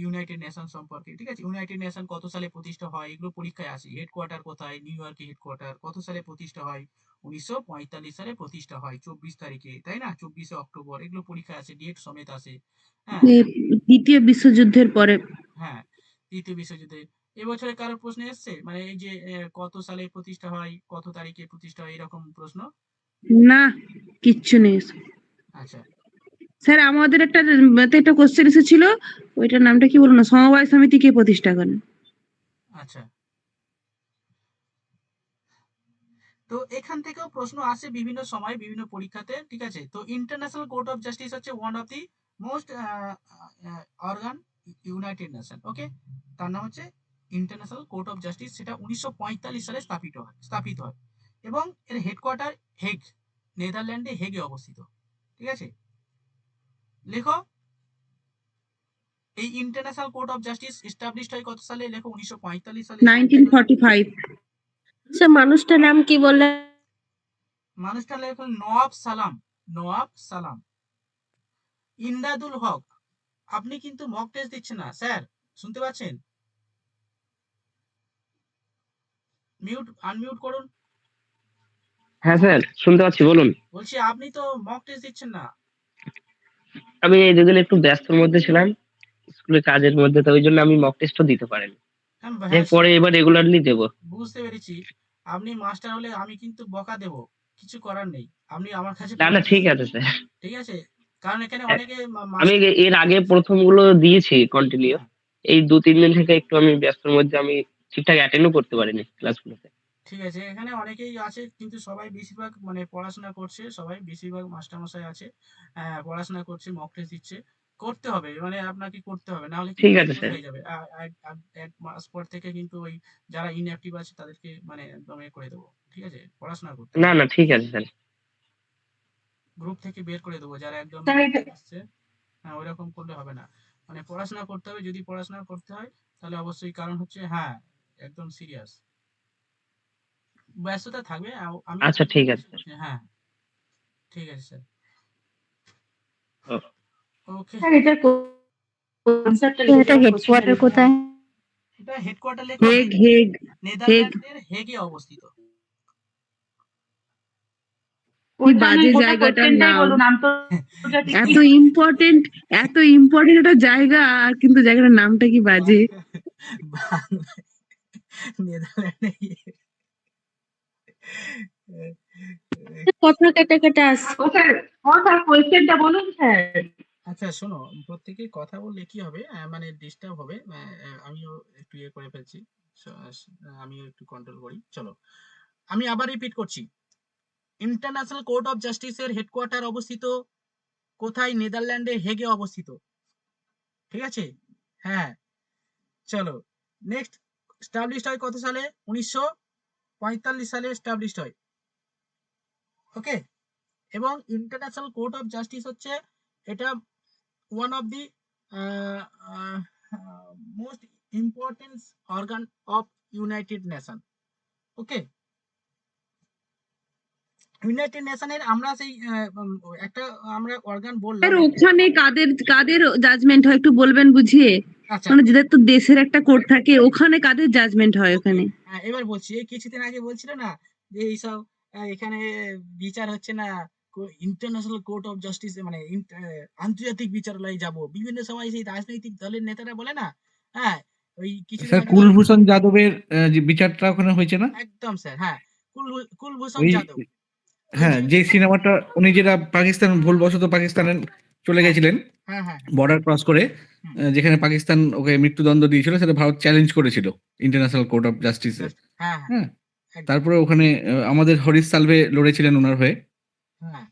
ইউনাইটেড নেশন সম্পর্কে, ঠিক আছে। ইউনাইটেড নেশন কত সালে প্রতিষ্ঠা হয় এগুলো পরীক্ষায় আসে। হেডকোয়ার্টার কোথায়? নিউ ইয়র্কে হেডকোয়ার্টার। কত সালে প্রতিষ্ঠা হয়? 1945 সালে প্রতিষ্ঠা হয়, 24 তারিখে, তাই না? 24শে অক্টোবর, এগুলো পরীক্ষায় আসে, ডেট সমেত আসে, হ্যাঁ। দ্বিতীয় বিশ্বযুদ্ধের পরে। হ্যাঁ দ্বিতীয় বিশ্বযুদ্ধে। এবছরে কারো প্রশ্ন এসছে মানে এই যে কত সালে প্রতিষ্ঠা হয়, কত তারিখে প্রতিষ্ঠা হয়, এরকম প্রশ্ন? না, কিচ্ছু নেই। আচ্ছা স্যার আমাদের একটা কোশ্চেন এসেছিল, ওইটার নামটা কি বলুন না, সমবায় সমিতি কে প্রতিষ্ঠা করেন? আচ্ছা, তো এখান থেকেও প্রশ্ন আসে বিভিন্ন সময় বিভিন্ন পরীক্ষাতে, ঠিক আছে। তো ইন্টারন্যাশনাল কোর্ট অফ জাস্টিস হচ্ছে one of the most organ United Nation, okay. তার নাম হচ্ছে ইন্টারন্যাশনাল কোর্ট অফ জাস্টিস, সেটা 1945 সালে স্থাপিত হয় এবং এর হেডকোয়ার্টার হেগ, নেদারল্যান্ডে হেগে অবস্থিত, ঠিক আছে। লেখো, এই international court of justice established হয় কত সালে? লেখো 1945 সালে। 1945। স্যার মানুষটার নাম কি বললেন? মানুষটা লেখো নওয়াব সালাম, নওয়াব সালাম। ইমদাদুল হক। আপনি কিন্তু মক টেস্ট দিচ্ছেন না স্যার, শুনতে পাচ্ছেন? আনমিউট করুন। হ্যাঁ স্যার, শুনতে পাচ্ছি, বলুন। বলছি আপনি তো মক টেস্ট দিচ্ছেন না। আমি এই দুদিন একটু ব্যস্তর মধ্যে ছিলাম, স্কুলের কাজের মধ্যে, তো ওই জন্য আমি মক টেস্টও দিতে পারিনি। হ্যাঁ পরে এবার রেগুলারলি দেবো। বুঝতে পেরেছি। আপনি মাস্টার হলে আমি কিন্তু বকা দেব, কিছু করার নেই। আপনি আমার কাছে না না, ঠিক আছে স্যার। ঠিক আছে, কারণ এখানে অনেকে আমি এর আগে প্রথম গুলো দিয়েছি কন্টিনিউ, এই 2-3 দিন থেকে একটু আমি ব্যস্তর মধ্যে, আমি ঠিকঠাক অ্যাটেন্ডও করতে পারিনি ক্লাসগুলোতে। ঠিক আছে, এখানে অনেকেই আছে কিন্তু সবাই বেশিরভাগ মানে পড়াশোনা করছে, সবাই বেশিরভাগ মাস্টার মশাই আছে, পড়াশোনা করছে, মক টেস্ট দিচ্ছে। করতে হবে, মানে আপনাকে করতে হবে, না হলে ঠিক কিন্তু আছে ভুল স্যার। হয়ে যাবে। এক মাস পর থেকে কিন্তু ওই যারা ইনঅ্যাক্টিভ আছে তাদেরকে মানে একদম করে দেবো, ঠিক আছে। পড়াশোনা করতে না হবে, না, ঠিক আছে স্যার। গ্রুপ থেকে বের করে দেবো যারা একদম আসছে। হ্যাঁ, ওইরকম করলে হবে না, মানে পড়াশোনা করতে হবে। যদি পড়াশোনা করতে হয় তাহলে অবশ্যই, কারণ হচ্ছে হ্যাঁ একদম সিরিয়াস, ব্যস্ততা থাকবে। আমি আচ্ছা, ঠিক আছে স্যার। হ্যাঁ ঠিক আছে স্যার, ও, ওকে। স্যার এটা কনসেপ্টটা এটা হেডকোয়ার্টার কোথায়? এটা হেডকোয়ার্টার লেখো হেগ, হেগ, হেগ। নেদারল্যান্ডের হেগে অবস্থিত। কি বাজে গোটা জায়গাটার কোশ্চেনটাই নাম। বলুন, আন্তর্জাতিক এত ইম্পর্টেন্ট, এত ইম্পর্টেন্ট একটা জায়গা, আর কিন্তু জায়গাটার নামটা কি বাজে। নেদারল্যান্ডে কথা কেটে কেটে আসছে। স্যার, স্যার কোশ্চেনটা বলুন স্যার। আচ্ছা শোনো, প্রত্যেকে কথা বললে কি হবে, মানে ডিস্টার্ব হবে। আমিও একটু করে ফেলছি, আমিও একটু কন্ট্রোল করি। চলো আমি আবার রিপিট করছি, ইন্টারন্যাশনাল কোর্ট অফ জাস্টিসের হেডকোয়ার্টার অবস্থিত কোথায়? নেদারল্যান্ডে হেগে অবস্থিত, ঠিক আছে। হ্যাঁ চলো নেক্সট, স্টাবলিশড হয় কত সালে? 1945 সালে স্টাবলিশড হয়, ওকে। এবং ইন্টারন্যাশনাল কোর্ট অফ জাস্টিস হচ্ছে এটা one of the most important organ of United Nation, okay. ইউনাইটেড নেশনের আমরা সেই একটা আমরা অর্গান বললাম। ওখানে কাদের কাদের জাজমেন্ট হয় একটু বলবেন বুঝিয়ে? আচ্ছা মানে যেটা তো দেশের একটা কোর্ট থাকে, ওখানে কাদের জাজমেন্ট হয় ওখানে? এবার বলছি, এই কিছুদিন আগে বলছিল না যে এইসব এখানে বিচার হচ্ছে না, ইন্টারন্যাশনাল কোর্ট অফ জাস্টিস মানে আন্তর্জাতিক বিচারালয়ে যাব। বিভিন্ন সময় সেই রাজনৈতিক দলের নেতারা বলে না, হ্যাঁ ওই কিছুদিন স্যার আগে কুলভূষণ যাদবের যে বিচারটা ওখানে হয়েছে না? একদম স্যার, হ্যাঁ কুলভূষণ ওই যাদব। হ্যাঁ, যে সিনেমাটা উনি যেটা পাকিস্তান ভুলবশত পাকিস্তানে চলে গেছিলেন হ্যাঁ হ্যাঁ বর্ডার ক্রস করে, যেখানে পাকিস্তান ওকে মৃত্যুদণ্ড দিয়েছিল, সেটা ভারত চ্যালেঞ্জ করেছিল ইন্টারন্যাশনাল কোর্ট অফ জাস্টিসে। হ্যাঁ হ্যাঁ, তারপরে ওখানে আমাদের হরিশ সালভে লড়েছিলেন ওনার হয়ে। হ্যাঁ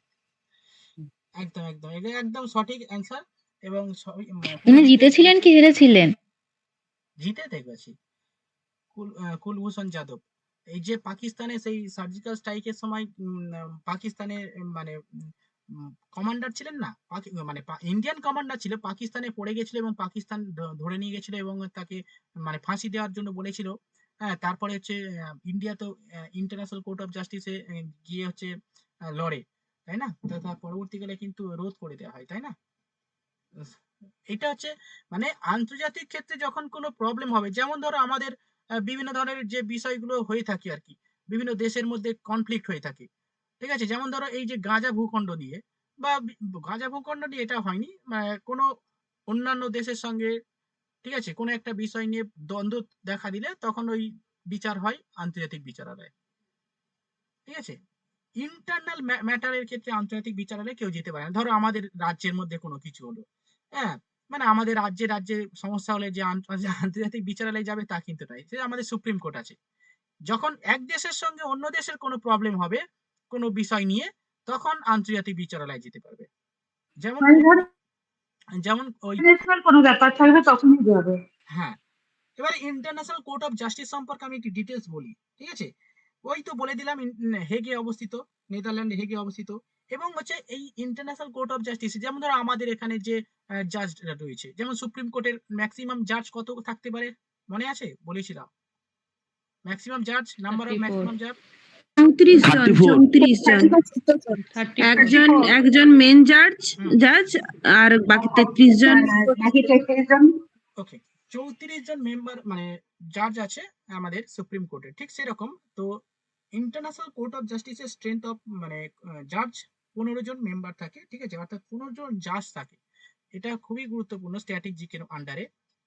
একদম একদম, এটা একদম সঠিক অ্যান্সার। এবং উনি জিতেছিলেন কি হেরেছিলেন? জিতে দেখবেছি কুলভূষণ যাদব। এই যে পাকিস্তানে সেই সার্জিক্যাল স্ট্রাইকের সময় পাকিস্তানে মানে কমান্ডার ছিলেন না, মানে ইন্ডিয়ান কমান্ডার ছিল, পাকিস্তানে পড়ে গেছিল এবং পাকিস্তান ধরে নিয়ে গেছিল এবং তাকে মানে ফাঁসি দেওয়ার জন্য বলেছিল। হ্যাঁ, তারপরে হচ্ছে ইন্ডিয়া তো ইন্টারন্যাশনাল কোর্ট অফ জাস্টিসে গিয়ে হচ্ছে লড়ে, তাই না। তো তার পরবর্তীকালে কিন্তু রোধ করে দেওয়া হয়, তাই না। এটা হচ্ছে মানে আন্তর্জাতিক ক্ষেত্রে যখন কোনো প্রবলেম হবে, যেমন ধরো আমাদের বিভিন্ন ধরনের যে বিষয়গুলো হয়ে থাকে আর কি, বিভিন্ন দেশের মধ্যে কনফ্লিক্ট হয়ে থাকে, ঠিক আছে। যেমন ধরো এই যে গাজা ভূখণ্ড নিয়ে, বা গাজা ভূখণ্ড নিয়ে এটা হয়নি, কোনো অন্যান্য দেশের সঙ্গে ঠিক আছে? কোনো একটা বিষয় নিয়ে দ্বন্দ্ব দেখা দিলে তখন ওই বিচার হয় আন্তর্জাতিক বিচারালয়ে। ঠিক আছে? ইন্টারনাল ম্যাটারের ক্ষেত্রে আন্তর্জাতিক বিচারালয়ে কেউ যেতে পারে না। ধরো আমাদের রাজ্যের মধ্যে কোনো কিছু হলো, হ্যাঁ? মানে আমাদের রাজ্যে সমস্যা হলে যে আন্তর্জাতিক বিচারালয়ে যাবে তা কিন্তু নয়। সে আমাদের সুপ্রিম কোর্ট আছে। যখন এক দেশের সঙ্গে অন্য দেশের কোনো প্রবলেম হবে কোনো বিষয় নিয়ে, তখন আন্তর্জাতিক বিচারালয়ে যেতে পারবে। যেমন মানে ধরো যেমন ওই ইন্টারন্যাশনাল কোনো ব্যাপার থাকবে তখনই যাবে। হ্যাঁ, এবার ইন্টারন্যাশনাল কোর্ট অফ জাস্টিস সম্পর্কে আমি একটু ডিটেলস বলি। ঠিক আছে? ওই তো বলে দিলাম হেগে অবস্থিত, নেদারল্যান্ডে হেগে অবস্থিত। এবং হচ্ছে এই ইন্টারন্যাশনাল কোর্ট অফ জাস্টিস যেমন ধরো আমাদের এখানে যে জাজরা রয়েছে, যেমন সুপ্রিম কোর্টের ম্যাক্সিমাম জাজ কত থাকতে পারে মনে আছে? বলেছিলাম ম্যাক্সিমাম জাজ, নাম্বার অফ 34 ম্যাক্সিমাম জাজ 34 জন 34 একজন মেন জাজ আর বাকি 33 জন বাকি 33 জন ওকে। 34 জন মেম্বার মানে জাজ আছে আমাদের সুপ্রিম কোর্টে, ঠিক সেরকম। তো ইন্টারন্যাশনাল কোর্ট অফ জাস্টিসের স্ট্রেংথ অফ মানে জাজ 15 জন মেম্বার থাকে। ঠিক আছে? অর্থাৎ 15 জন জাজ থাকে। এটা খুবই গুরুত্বপূর্ণ স্ট্র্যাটেজিকের আন্ডারে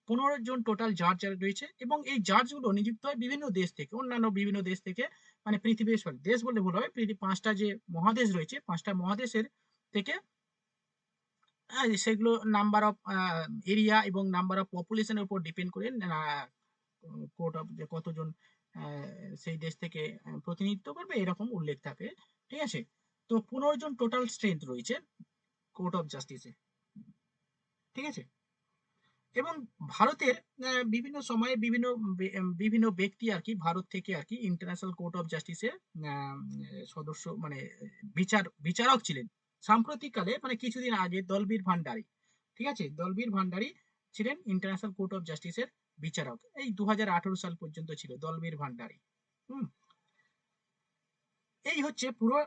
15 জন টোটাল জাজ রয়েছে। এবং এই জাজগুলো নিযুক্ত হয় বিভিন্ন দেশ থেকে, অন্যান্য বিভিন্ন দেশ থেকে, মানে পৃথিবীর দেশ বললে ভুল হবে, পৃথিবীর 5টা যে মহাদেশ রয়েছে 5টা মহাদেশের থেকে। সেগুলো নাম্বার অফ এরিয়া এবং নাম্বার অফ পপুলেশনের উপর ডিপেন্ড করে কোর্ট অফ যে কতজন সেই দেশ থেকে প্রতিনিধিত্ব করবে এরকম উল্লেখ থাকে। ঠিক আছে? তো 15 জন টোটাল স্ট্রেংথ রয়েছে কোর্ট অফ জাস্টিসে। ঠিক আছে? এবং ভারতের বিভিন্ন সময়ে বিভিন্ন ব্যক্তি আর কি ভারত থেকে আর কি ইন্টারন্যাশনাল কোর্ট অফ জাস্টিসের সদস্য মানে বিচারক ছিলেন। সাম্প্রতিককালে মানে কিছুদিন আগে দলবীর ভান্ডারী, ঠিক আছে, দলবীর ভান্ডারী ছিলেন ইন্টারন্যাশনাল কোর্ট অফ জাস্টিসের বিচারক। এই 2018 সাল পর্যন্ত ছিল দলবীর ভান্ডারী। এই হচ্ছে পুরো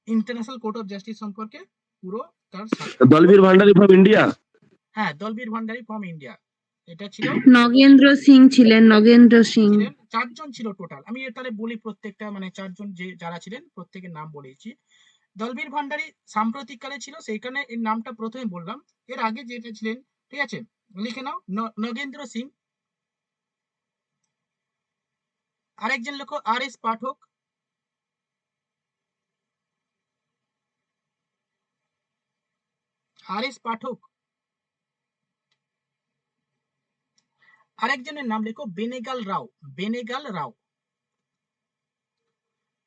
ইন্টারন্যাশনাল কোর্ট অফ জাস্টিস সম্পর্কে পুরো তার দলবীর ভান্ডারী ফ্রম ইন্ডিয়া। হ্যাঁ, দলবীর ভান্ডারী ফ্রম ইন্ডিয়া। এটা ছিল নগেন্দ্র সিং ছিলেন 4 জন ছিল টোটাল। আমি তাহলে বলি প্রত্যেকটা মানে 4 জন যে যারা ছিলেন প্রত্যেকের নাম বলেছি। দলবীর ভান্ডারী সাম্প্রতিককালে ছিল, সেইখানে এর নামটা প্রথমে বললাম। এর আগে যেটা ছিলেন, ঠিক আছে, লিখে নাও, নগেন্দ্র সিং। আরেকজন লেখো আর.এস. পাঠক। আর.এস. পাঠক। আরেকজনের নাম লেখো বেনেগাল রাও। বেনেগাল রাও।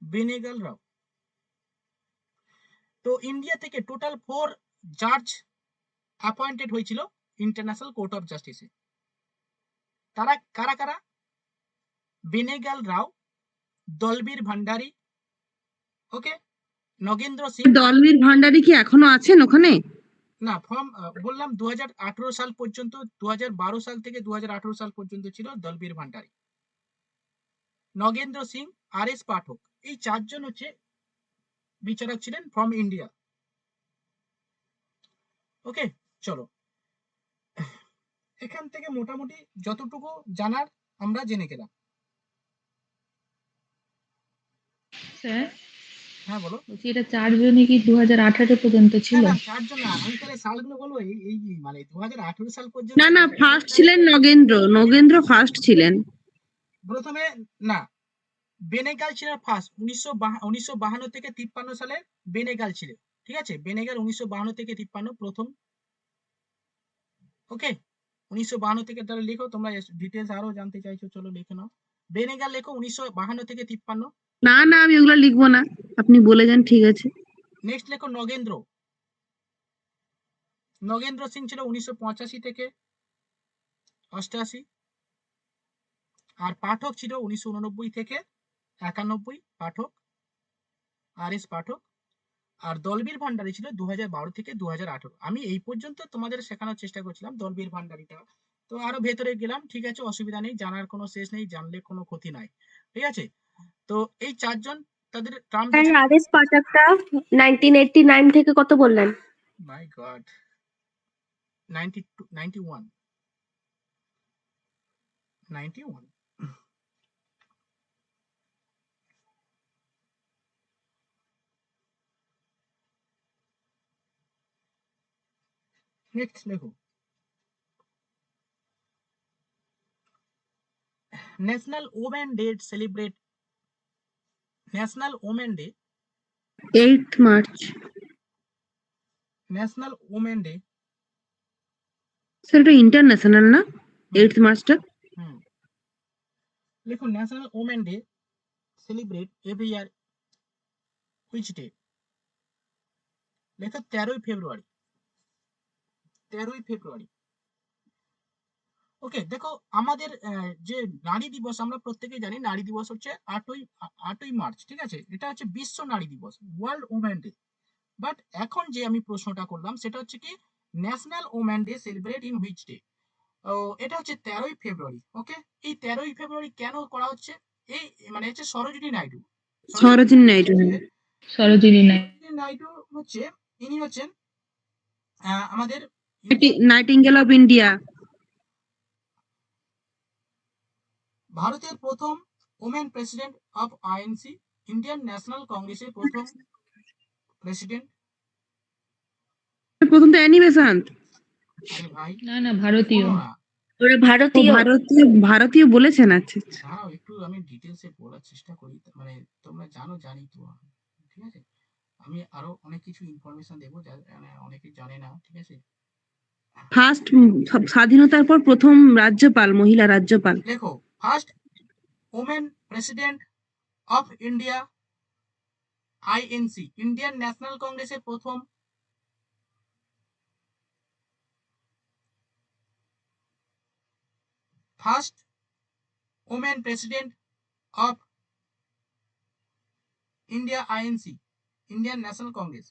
বেনেগাল রাও। তো ইন্ডিয়া থেকে টোটাল 4 জাজ অ্যাপয়েন্টেড হয়েছিল ইন্টারন্যাশনাল কোর্ট অফ জাস্টিসে। তারা কারা কারা? বেনেগাল রাও, দলবীর ভান্ডারী, ওকে, নগেন্দ্র সিং। দলবীর ভান্ডারী কি এখনো আছেন ওখানে? না, ফর্ম বললাম 2018 সাল পর্যন্ত, 2012 সাল থেকে 2018 সাল পর্যন্ত ছিল দলবীর ভান্ডারী, নগেন্দ্র সিং, আর.এস. পাঠক। এই 4 জন হচ্ছে বিচারক ছিলেন ফ্রম ইন্ডিয়া। ওকে, চলো এখান থেকে মোটামুটি যতটুকু জানার আমরা জেনে গেলাম। স্যার হ্যাঁ বলো। বলছি এটা 4 জনই কি 2018 পর্যন্ত ছিল? না 4 জন না, আমি তাহলে সালগুলো বলবো। এই মানে 2018 সাল পর্যন্ত না ফার্স্ট ছিলেন নগেন্দ্র ফার্স্ট ছিলেন। প্রথমে না, বেনেগাল ছিলেন ফার্স্ট। 1952 থেকে 53 সালে বেনেগাল ছিলেন। ঠিক আছে? বেনেগাল 1952 থেকে 53 প্রথম। ওকে, 1952 থেকে। তাহলে লিখো, তোমরা ডিটেলস আরো জানতে চাইছো, চলো লিখে নাও। বেনেগাল লেখো 1952 থেকে 53। না আমি ওগুলো লিখবো না, আপনি বলে যান, ঠিক আছে। নেক্সট লেখো নগেন্দ্র। নগেন্দ্র সিং ছিল 1985 থেকে 88। আর পাঠক ছিল 1989 থেকে 91 পাঠক, আর.এস. পাঠক। আর দলবীর ভান্ডারী ছিল 2012 থেকে 2018। আমি এই পর্যন্ত তোমাদের শেখানোর চেষ্টা করছিলাম দলবীর ভান্ডারীটা। তো আরো ভেতরে গেলাম, ঠিক আছে, অসুবিধা নেই, জানার কোনো শেষ নেই, জানলে কোনো ক্ষতি নাই। ঠিক আছে? তো এই 4 জন তাদের টার্ম আর.এস. পাঠকটা 1989 থেকে কত বললেন? মাই গড, 92, 91, 91। নেক্সট লেখো national women day celebrate, national women day, 8th March. National women day, sir এটা ইন্টারন্যাশনাল না 8th মার্চটা? হুম লিখুন national women day celebrate every year which day, লেখো 13ই ফেব্রুয়ারি, 13ই ফেব্রুয়ারি। ওকে, দেখো আমাদের যে নারী দিবস আমরা প্রত্যেকেই জানি, নারী দিবস হচ্ছে 8ই মার্চ, ঠিক আছে, এটা হচ্ছে বিশ্ব নারী দিবস, ওয়ার্ল্ড ওমেন ডে। বাট এখন যে আমি প্রশ্নটা করলাম সেটা হচ্ছে কি national women day celebrate in which day, এটা হচ্ছে 13ই ফেব্রুয়ারি। ওকে, এই 13ই ফেব্রুয়ারি কেন করা হচ্ছে, এই মানে হচ্ছে সরোজিনী নাইডু, সরোজিনী নাইডু। সরোজিনী সরোজিনী নাইডু হচ্ছে, ইনি হচ্ছেন আমাদের নাইটিঙ্গেল অফ ইন্ডিয়া। ভারতের প্রথম women president of INC, Indian national কংগ্রেসের প্রথম প্রেসিডেন্ট। প্রথম তো অ্যানি বেসান্ত। আরে ভাই না ভারতীয়। শোনো না, ওরা ও ভারতীয়। ভারতীয় বলেছেন, আচ্ছা আচ্ছা। দাঁড়াও একটু আমি ডিটেলসে বলার চেষ্টা করি, মানে তোমরা জানি তো, ঠিক আছে, আমি আরো অনেক কিছু ইনফরমেশন দেবো যা মানে অনেকে জানে না, ঠিক আছে। ফার্স্ট স্বাধীনতার পর প্রথম রাজ্যপাল, মহিলা রাজ্যপাল। দেখো first women president of India INC, Indian national কংগ্রেসের প্রথম first women president of India INC, Indian national Congress.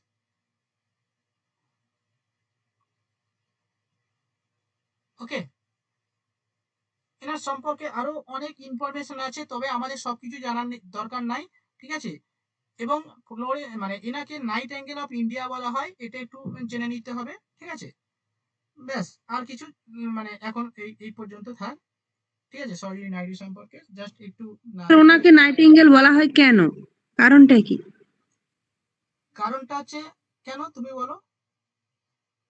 Okay, এনার সম্পর্কে আরো অনেক ইনফরমেশন আছে, তবে আমাদের সবকিছু জানার দরকার নাই, ঠিক আছে। এবং মানে এনাকে নাইট অ্যাঙ্গেল অফ ইন্ডিয়া বলা হয়, এটা একটু জেনে নিতে হবে, ঠিক আছে। ব্যাস, আর কিছু মানে এখন এই পর্যন্ত থাক, ঠিক আছে, সরোজিনী নাইডু সম্পর্কে জাস্ট একটু ওনাকে নাইটিঙ্গেল বলা হয় কেন, কারণটা কি? কারণটা হচ্ছে কেন তুমি বলো।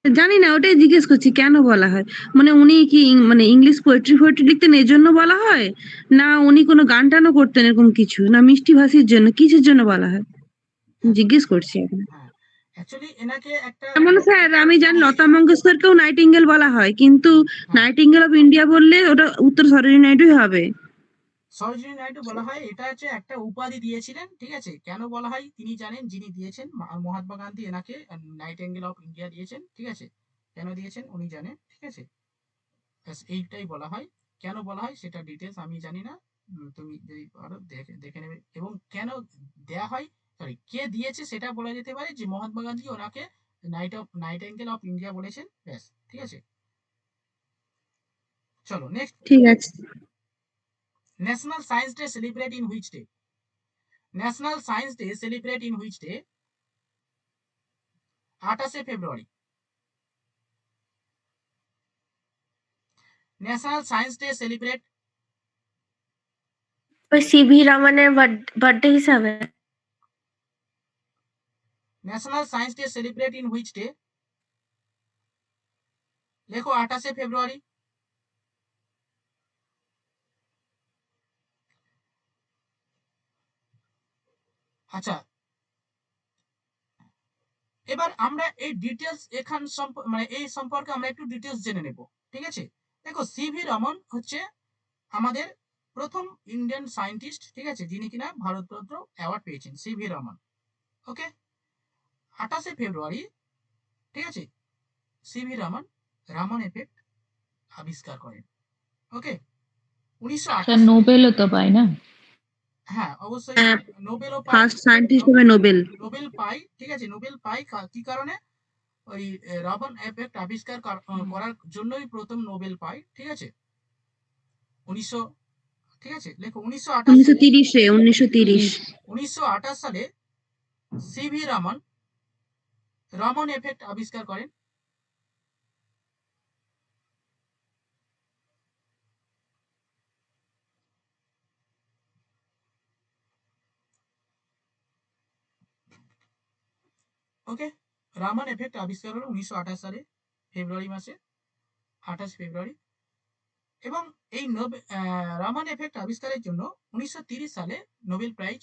জানি না, ওটাই জিজ্ঞেস করছি কেন বলা হয়। মানে উনি কি মানে ইংলিশ পোয়েট্রি লিখতেন এই জন্য বলা হয়, না উনি কোনো গান টানও করতেন এরকম কিছু, না মিষ্টি ভাষীর জন্য, কিসের জন্য বলা হয় জিজ্ঞেস করছি এখন। হ্যাঁ, অ্যাকচুয়ালি এনাকে একটা যেমন স্যার আমি জানি লতা মঙ্গেশকরকেও নাইটিঙ্গেল বলা হয়, কিন্তু নাইটিঙ্গেল অফ ইন্ডিয়া বললে ওটা উত্তর সরোজিনী নাইডুই হবে। সরোজিনী নাইডু বলা হয়, এটা হচ্ছে একটা উপাধি দিয়েছিলেন, ঠিক আছে। কেন বলা হয় তিনি জানেন, যিনি দিয়েছেন মহাত্মা গান্ধী এনাকে নাইট অ্যাঙ্গেল অফ ইন্ডিয়া দিয়েছেন, ঠিক আছে। কেন দিয়েছেন উনি জানেন, ঠিক আছে। ব্যাস এইটাই বলা হয়, কেন বলা হয় সেটা ডিটেলস আমি জানি না, তুমি যদি পারো দেখে নেবে। এবং কেন দেয়া হয়, সরি কে দিয়েছে সেটা বলা যেতে পারে, যে মহাত্মা গান্ধী ওনাকে নাইট অ্যাঙ্গেল অফ ইন্ডিয়া বলেছেন, ব্যাস, ঠিক আছে। চলো নেক্সট, ঠিক আছে। National science day celebrate in which day, national science day celebrate in which day, 28শে ফেব্রুয়ারি। ন্যাশনাল সায়েন্স ডে সেলিব্রেট, ওই সিভি রমনের বার্থডে হিসাবে। National science day celebrate in which day, লেখো 28শে ফেব্রুয়ারি। আচ্ছা, এবার আমরা এই ডিটেলস মানে এই সম্পর্কে আমরা একটু ডিটেলস জেনে নেব, ঠিক আছে। দেখো সিভি রমন হচ্ছে আমাদের প্রথম ইন্ডিয়ান সায়েন্টিস্ট, ঠিক আছে, যিনি কিনা ভারতরত্ন অ্যাওয়ার্ড পেয়েছেন, সিভি রমন। ওকে, 28শে ফেব্রুয়ারি, ঠিক আছে, সিভি রমন রামন এফেক্ট আবিষ্কার করেন। ওকে, 1928 নোবেলও তো পায় না। হ্যাঁ অবশ্যই, নোবেলও পায়, ফার্স্ট সায়েন্টিস্ট হবে নোবেল। নোবেল পাই, ঠিক আছে, নোবেল পাই কি কারণে, ওই রামন এফেক্ট আবিষ্কার করার জন্যই প্রথম নোবেল পাই, ঠিক আছে। 1900, ঠিক আছে, লেখো 1928 সালে সিভি রমন রামন এফেক্ট আবিষ্কার করেন। ওকে, রামন এফেক্ট আবিষ্কার হলো 1928 সালে ফেব্রুয়ারি মাসে, 28 ফেব্রুয়ারি। এবং এই রামান এফেক্ট আবিষ্কারের জন্য 1930 সালে নোবেল প্রাইজ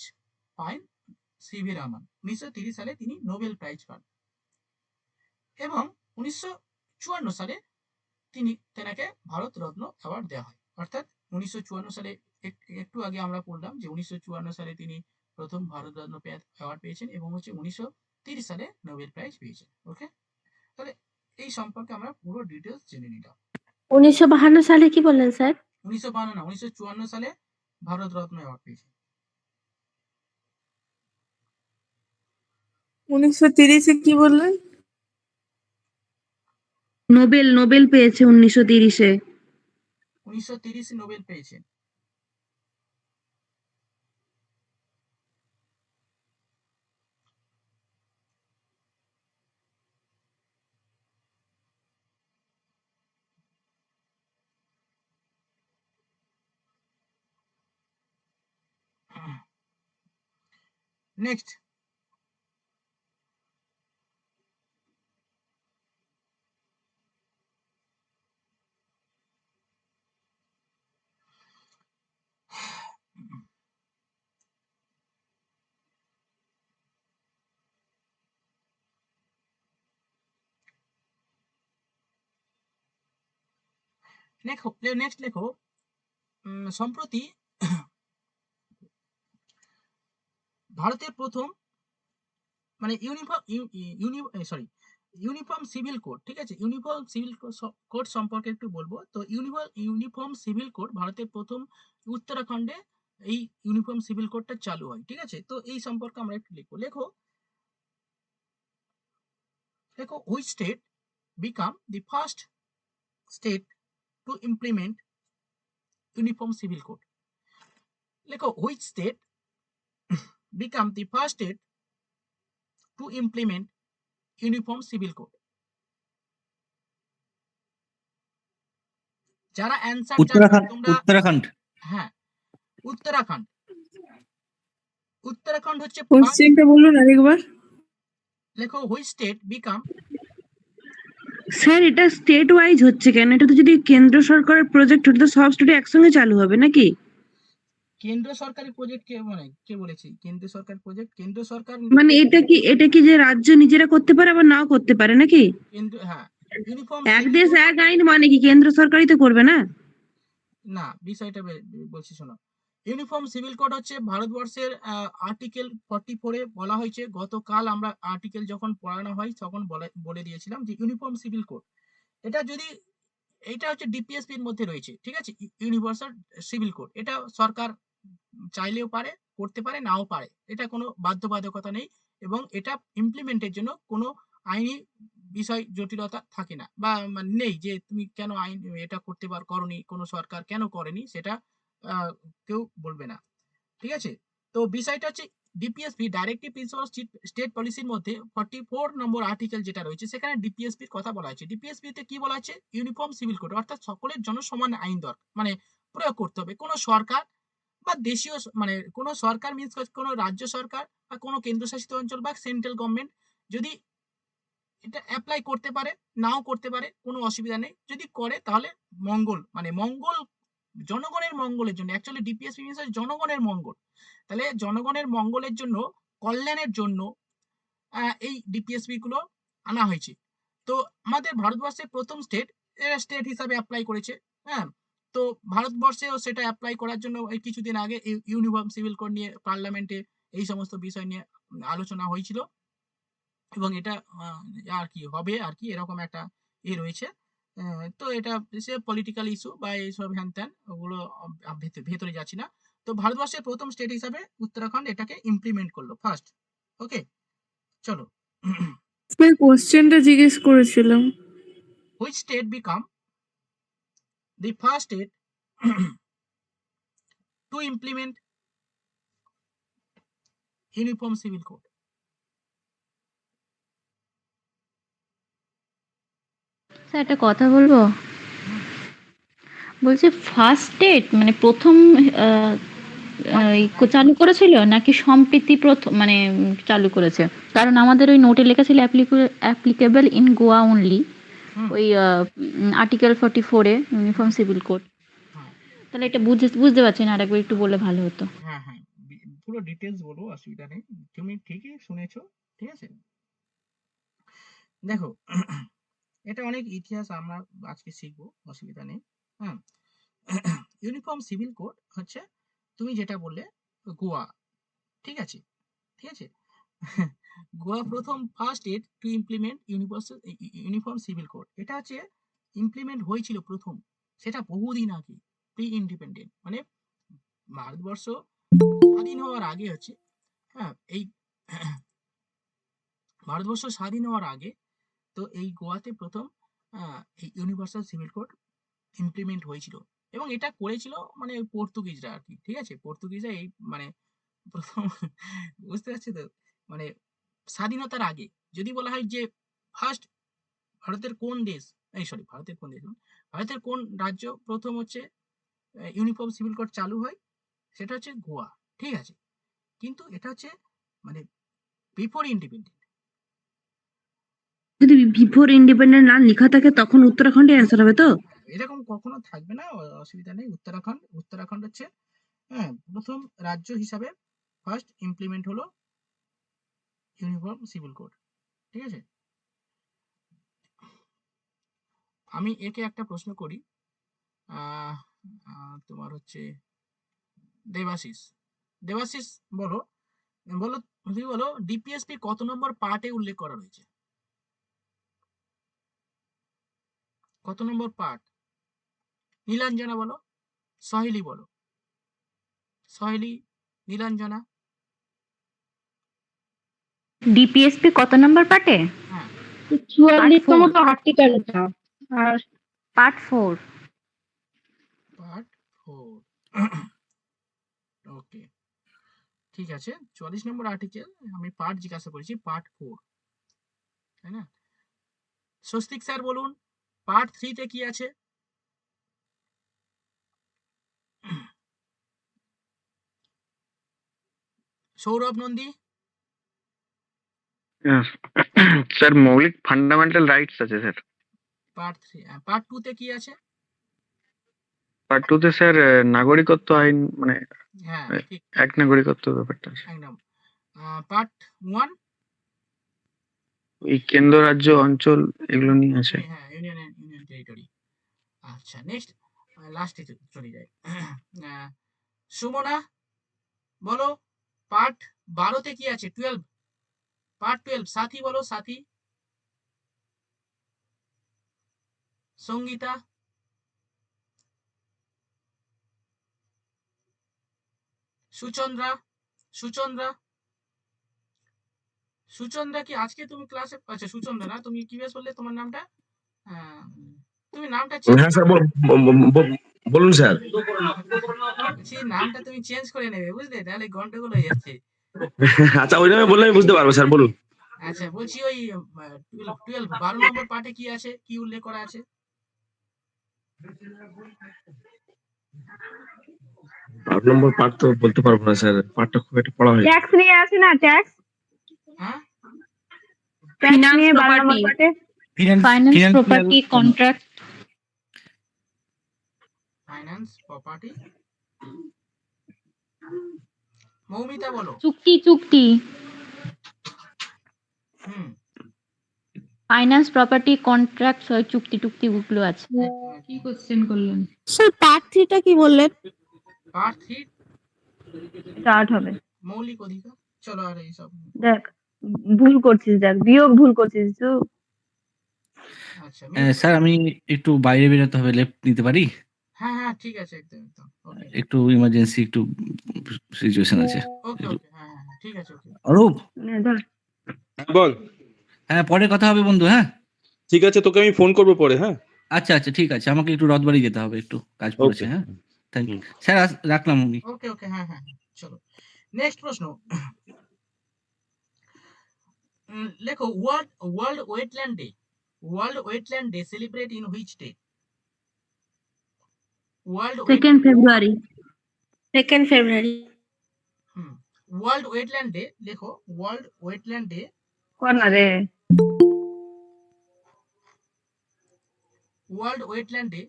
পান সিভি রামান। 1930 সালে তিনি নোবেল প্রাইজ পান এবং 1954 সালে তেনাকে ভারত রত্ন অ্যাওয়ার্ড দেওয়া হয়। অর্থাৎ 1954 সালে একটু আগে আমরা পড়লাম যে 1954 সালে তিনি প্রথম ভারত রত্ন অ্যাওয়ার্ড পেয়েছেন এবং 1930 সালে নোবেল প্রাইজ পেয়েছেন। ওকে, তাহলে এই সম্পর্কে আমরা পুরো ডিটেলস জেনে নিলাম। 1952 সালে কি বললেন স্যার? 1952 না, 1954 সালে ভারত রত্ন অ্যাওয়ার্ড পেয়েছেন। 1930-এ কি বললেন? নোবেল পেয়েছে 1930-এ। 1930 নোবেল পেয়েছেন। নেক্সট, নেক্সট লেখো সম্প্রতি ভারতের প্রথম মানে ইউনিফর্ম সিভিল কোড, ঠিক আছে, ইউনিফর্ম সিভিল কোড সম্পর্কে একটু বলবো। তো ইউনিফর্ম সিভিল কোড ভারতের প্রথম উত্তরাখণ্ডে এই ইউনিফর্ম সিভিল কোডটা চালু হয়, ঠিক আছে। তো এই সম্পর্কে আমরা একটু লেখো which state become the first state to implement uniform civil code. লেখো which state become the first state to implement uniform civil code. যারা অ্যানসার উত্তরাখণ্ড। হ্যাঁ, উত্তরাখণ্ড হচ্ছে। কোশ্চেনটা বলুন আরেকবার। লেখো হুইচ স্টেট বিকাম। স্যার এটা স্টেট ওয়াইজ হচ্ছে কেন? এটা তো যদি কেন্দ্র সরকারের প্রজেক্ট হতো তো সব স্টেটে একসঙ্গে চালু হবে নাকি? কেন্দ্র সরকারের প্রজেক্ট কে বলেছে? কেন্দ্র সরকার প্রজেক্ট, কেন্দ্র সরকার মানে এটা কি যে রাজ্য নিজেরা করতে পারে আবার নাও করতে পারে নাকি? কেন্দ্র, হ্যাঁ, ইউনিফর্ম এক দেশ এক আইন মানে কি কেন্দ্র সরকারই তো করবে না? না, বিষয়টা বলছি শোনো। ইউনিফর্ম সিভিল কোড হচ্ছে ভারতবর্ষের আর্টিকেল 44-এ বলা হয়েছে। গতকাল আমরা আর্টিকেল যখন পড়ানো হয় তখন বলে দিয়েছিলাম যে ইউনিফর্ম সিভিল কোড এটা হচ্ছে ডিপিএসপি এর মধ্যে রয়েছে, ঠিক আছে। ইউনিভার্সাল সিভিল কোড এটা সরকার চাইলেও পারে, করতে পারে, নাও পারে, এটা কোনো বাধ্যবাধকতা নেই এবং এটা ইমপ্লিমেন্টের জন্য কোনো আইনি বিষয় জটিলতা থাকে না বা নেই যে তুমি কেন আইন এটা করতে করনি, কোনো সরকার কেন করেনি সেটা কেউ বলবে না, ঠিক আছে। তো বিষয়টা হচ্ছে ডিপিএসপি ডাইরেক্টিভ প্রিন্সিপাল স্টেট পলিসির মধ্যে 44 নম্বর আর্টিকেল যেটা রয়েছে সেখানে ডিপিএসপির কথা বলা হয়েছে। ডিপিএসপি তে কি বলা আছে? ইউনিফর্ম সিভিল কোড, অর্থাৎ সকলের জন্য সমান আইন মানে প্রয়োগ করতে হবে। কোনো সরকার বা দেশীয় কোনো সরকার মিন্স কোনো রাজ্য সরকার বা কোনো কেন্দ্রশাসিত অঞ্চল বা সেন্ট্রাল গভর্নমেন্ট যদি এটা অ্যাপ্লাই করতে পারে, নাও করতে পারে, কোনো অসুবিধা নেই। যদি করে তাহলে মঙ্গল জনগণের মঙ্গলের জন্য, অ্যাকচুয়ালি ডিপিএসপি মিন্স জনগণের মঙ্গল। তাহলে জনগণের মঙ্গলের জন্য, কল্যাণের জন্য এই ডিপিএসপি গুলো আনা হয়েছে। তো আমাদের ভারতবর্ষের প্রথম স্টেট হিসাবে অ্যাপ্লাই করেছে। হ্যাঁ, তো ভারতবর্ষেও সেটা অ্যাপ্লাই করার জন্য এই কিছুদিন আগে ইউনিফর্ম সিভিল কোড নিয়ে পার্লামেন্টে এই সমস্ত বিষয় নিয়ে আলোচনা হয়েছিল এবং এটা আর কি হবে আর কি এরকম একটা রয়েছে। তো এটা সে পলিটিক্যাল ইস্যু বা এইসব হ্যান ত্যান ওগুলো ভেতরে যাচ্ছি না। তো ভারতবর্ষের প্রথম স্টেট হিসাবে উত্তরাখণ্ড এটাকে ইমপ্লিমেন্ট করলো ফার্স্ট। ওকে, চলো। স্যার কোশ্চেনটা জিজ্ঞেস করেছিলাম। Which state become the first state to implement uniform civil code? Sir একটা কথা বলবো, বলছি ফার্স্ট স্টেট মানে প্রথম চালু করেছিল নাকি সম্প্রতি প্রথম চালু করেছে? কারণ আমাদের ওই নোটে লেখা ছিল অ্যাপ্লিকেবল ইন গোয়া অনলি, ওই আর্টিকেল 44-এ ইউনিফর্ম সিভিল কোড। তাহলে এটা বুঝতে পারছি না, আরেকবার একটু বললে ভালো হতো। হ্যাঁ, হ্যাঁ। পুরো ডিটেইলস বলবো, অসুবিধা নেই। তুমি ঠিকই শুনেছো। ঠিক আছে? দেখো এটা অনেক ইতিহাস আমরা আজকে শিখবো, অসুবিধা নেই। হ্যাঁ? ইউনিফর্ম সিভিল কোড হচ্ছে তুমি যেটা বললে গোয়া। ঠিক আছে? ঠিক আছে? গোয়া প্রথম first state to implement uniform civil code. এটা হচ্ছে ইমপ্লিমেন্ট হয়েছিল প্রথম। সেটা বহুদিন আগে, প্রি ইন্ডিপেন্ডেন্ট মানে ভারতবর্ষ স্বাধীন হওয়ার আগে হচ্ছে, হ্যাঁ, এই ভারতবর্ষ স্বাধীন হওয়ার আগে তো এই গোয়াতে প্রথম এই ইউনিভার্সাল সিভিল কোড ইমপ্লিমেন্ট হয়েছিল এবং এটা করেছিল মানে ওই পর্তুগিজরা আর কি। ঠিক আছে? পর্তুগিজরা এই মানে প্রথম বুঝতে পারছো তো? মানে স্বাধীনতার আগে যদি বলা হয় যে ফার্স্ট ভারতের কোন দেশ, এই সরি ভারতের কোন দেশ নয়, ভারতের কোন রাজ্য প্রথম হচ্ছে ইউনিফর্ম সিভিল কোড চালু হয়, সেটা হচ্ছে গোয়া। ঠিক আছে? কিন্তু এটা হচ্ছে মানে বিফোর ইন্ডিপেন্ডেন্ট। যদি বিফোর ইন্ডিপেন্ডেন্ট না লেখা থাকে তখন উত্তরাখণ্ডে অ্যান্সার হবে তো? এরকম কখনো থাকবে না, অসুবিধা নেই। উত্তরাখণ্ড হচ্ছে হ্যাঁ প্রথম রাজ্য হিসাবে ফার্স্ট ইমপ্লিমেন্ট হলো ইউনিফর্ম সিভিল কোড। ঠিক আছে? আমি একে একটা প্রশ্ন করি। তোমার হচ্ছে দেবাশিস। দেবাশিস বলো, বলো তুমি বলো ডিপিএসপি কত নম্বর পার্টে উল্লেখ করা রয়েছে? কত নম্বর পার্ট? নীলাঞ্জনা বলো, সহেলি বলো। সহেলি, নীলাঞ্জনা। ডিপিএসপি কত নম্বর পার্টে? হ্যাঁ 44তম তো আর্টিকেলটা আর পার্ট 4। পার্ট 4। ওকে, ঠিক আছে। 44 নম্বর আর্টিকেল, আমি পার্ট জিজ্ঞাসা করেছি, পার্ট 4, তাই না? স্বস্তিক স্যার বলুন পার্ট 3 তে কি আছে? সৌরভ নন্দী। স্যার মৌলিক ফান্ডামেন্টাল রাইটস আছে স্যার। পার্ট 3, পার্ট 2 তে কি আছে? পার্ট 2 তে স্যার নাগরিকত্ব আইন মানে হ্যাঁ ঠিক, এক নাগরিকত্ব ব্যাপারটা আছে। একদম। পার্ট 1 ওই কেন্দ্র রাজ্য অঞ্চল এগুলো নিয়ে আছে। হ্যাঁ ইউনিয়ন টেরিটরি। আচ্ছা নেক্সট, লাস্টে চলে যাই। সুমনা বলো পার্ট 12 তে কি আছে? 12, পার্ট 12। সাথী বলো, সাথী। সঙ্গীতা। সুচন্দ্রা। সুচন্দ্রা, সুচন্দ্রা কি আজকে তুমি ক্লাসে? আচ্ছা সুচন্দ্রা না, তুমি কি বেশ বললে তোমার নামটা? তুমি নামটা চেঞ্জ, হ্যাঁ স্যার বলুন স্যার। বলছি নামটা তুমি চেঞ্জ করে নেবে, বুঝলে? তাহলে গন্ডগোল হয়ে যাচ্ছে। আচ্ছা ওই নামে বললে আমি বুঝতে পারবো স্যার, বলুন। আচ্ছা বলছি ওই 12 নম্বর পার্টে কি আছে, কি উল্লেখ করা আছে? 8 নম্বর পার্ট তো বলতে পারবো না স্যার, পার্টটা খুব একটা পড়া হয়। ট্যাক্স নিয়ে আছে না, ট্যাক্স হ্যাঁ ট্যাক্স নিয়ে 12 নম্বর পার্টে finance property contract. Finance property. Moumita বলো। চুক্তি। হুম, ফাইন্যান্স প্রপার্টি কন্ট্রাক্ট চুক্তি গুলো আছে। কি কোশ্চেন করলেন? স্যার পার্ট 3 টা কি বললেন? পার্ট 3 স্টার্ট হবে। মৌলিক অধিকার। চলো আর এইসব, দেখ ভুল করছিস, দেখ বিয়োগ ভুল করছিস তো। আচ্ছা স্যার আমি একটু বাইরে বেরোতে হবে, লেফট নিতে পারি? হ্যাঁ ঠিক আছে, একদম ওকে একটু ইমার্জেন্সি একটু সিচুয়েশন আছে। ওকে হ্যাঁ ঠিক আছে ওকে। অরূপ, ধর বল। হ্যাঁ পরে কথা হবে বন্ধু। হ্যাঁ ঠিক আছে, তোকে আমি ফোন করবো পরে। হ্যাঁ আচ্ছা ঠিক আছে, আমাকে একটু রথবাড়ি যেতে হবে, একটু কাজ পড়েছে। হ্যাঁ থ্যাংক ইউ স্যার, রাখলাম আমি। ওকে হ্যাঁ চলো নেক্সট প্রশ্ন। লেখো world wetland day celebrate in which day? World 2nd February. World wetland day, লেখো ওয়ার্ল্ড ওয়েটল্যান্ড ডে। কর না রে। ওয়ার্ল্ড ওয়েটল্যান্ড ডে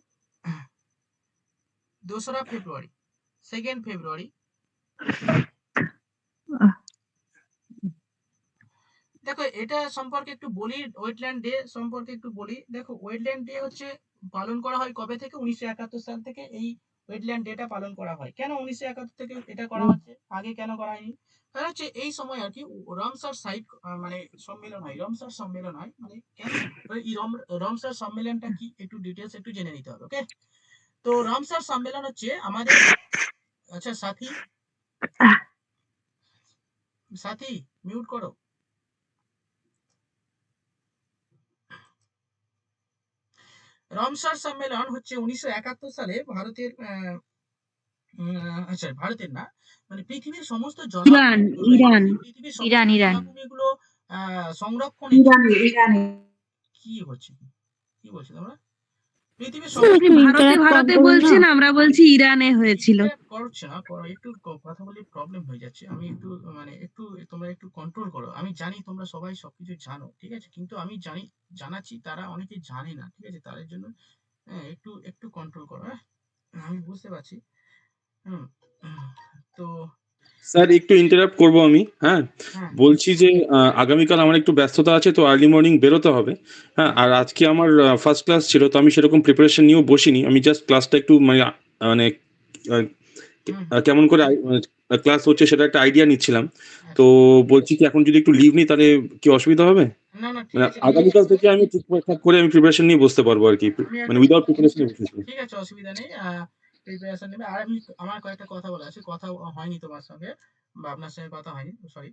2রা ফেব্রুয়ারি, 2nd ফেব্রুয়ারি। দেখো এটা সম্পর্কে একটু বলি, ওয়েটল্যান্ড ডে সম্পর্কে একটু বলি। দেখো ওয়েটল্যান্ড ডে হচ্ছে পালন করা হয় কবে থেকে? 1971 সাল থেকে এই ওয়েটল্যান্ড ডেটা পালন করা হয়। কেন 1971 থেকে এটা করা হচ্ছে, আগে কেন করা হয়নি? কারণ হচ্ছে এই সময় আর কি রামসার সাইট মানে সম্মেলন হয়, রামসার সম্মেলন হয়। মানে কেন এই রামসার সম্মেলনটা কি একটু ডিটেলস একটু জেনে নিতে হবে। ওকে, তো রামসার সম্মেলন হচ্ছে আমাদের, আচ্ছা সাথী সাথী মিউট করো। রামসার সম্মেলন হচ্ছে 1971 সালে ভারতের আচ্ছা ভারতের না, মানে পৃথিবীর সমস্ত ইরান, ইরান। পৃথিবীর ইরান, সমস্ত ইরান। জলাভূমিগুলো সংরক্ষণের জন্য কি হচ্ছে, কি বলছো তোমরা? পৃথিবীর স্যার সমস্ত আপনি একটু ভারতে ইন্টারাপ্ট ভারতে করবেন না? বলছেন, আমরা বলছি ইরানে হয়েছিল। ইন্টারাপ্ট করছে না, একটু কথা বলে প্রবলেম হয়ে যাচ্ছে। আমি একটু মানে একটু তোমরা একটু কন্ট্রোল করো। আমি জানি তোমরা সবাই সবকিছু জানো, ঠিক আছে, কিন্তু আমি জানাচ্ছি তারা অনেকে জানে না, ঠিক আছে, তাদের জন্য একটু একটু কন্ট্রোল করো। হ্যাঁ, আমি বুঝতে পারছি। হুম, তো স্যার একটু ইন্টারাপ্ট করবো আমি, হ্যাঁ। হ্যাঁ বলছি যে আগামীকাল আমার একটু ব্যস্ততা আছে, তো আর্লি মর্নিং বেরোতে হবে। হ্যাঁ, আর আজকে আমার ফার্স্ট ক্লাস ছিল, তো আমি সেরকম প্রিপারেশন নিয়েও বসিনি। আমি জাস্ট ক্লাসটা একটু মানে আহ, হুম কেমন করে ক্লাস হচ্ছে সেটা একটা আইডিয়া নিচ্ছিলাম। তো আচ্ছা, বলছি কি এখন যদি একটু লিভ নিই তাহলে কি অসুবিধা হবে? না না ঠিক মানে আছে, ঠিক আছে, আগামীকাল থেকে আমি ঠিকঠাক করে আমি প্রিপারেশন নিয়ে বসতে পারবো আর কি, আমি মানে একটা উইদাউট প্রিপারেশন বসেছি। ঠিক আছে, অসুবিধা নেই। প্রিপারেশন নেবে। আর আমি আমার কয়েকটা কথা বলা আছে, কথা হয়নি তোমার সঙ্গে বা আপনার সঙ্গে কথা হয়নি, সরি।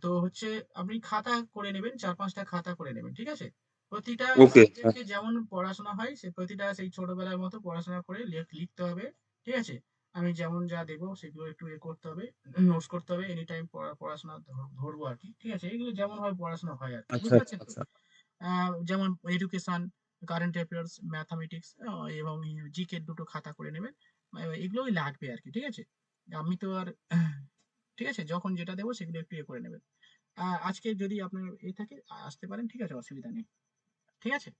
তো হচ্ছে আপনি খাতা করে নেবেন, 4-5টা খাতা করে নেবেন, ঠিক আছে। প্রতিটা ওকে। সাবজেক্টে যেমন পড়াশোনা হয় সে প্রতিটা সেই ছোটবেলার মতো পড়াশোনা করে লিখতে হবে, ঠিক আছে। আমি যেমন যা দেবো সেগুলো একটু করতে হবে, নোটস করতে হবে, এনি টাইম পড়াশোনা ধরবো আর কি, ঠিক আছে। এগুলো যেমন হয় পড়াশোনা হয় আর কি, আচ্ছা বুঝতে আচ্ছা পারছেন তো? আচ্ছা। যেমন এডুকেশন, কারেন্ট অ্যাফেয়ার্স, ম্যাথামেটিক্স এবং জিকে দুটো খাতা করে নেবেন। এগুলোই লাগবে আর কি, ঠিক আছে। আমি তো আর ঠিক আছে, যখন যেটা দেবো সেগুলো একটু করে নেবেন। আজকে যদি আপনার থাকে আসতে পারেন, ঠিক আছে, অসুবিধা নেই, ঠিক আছে।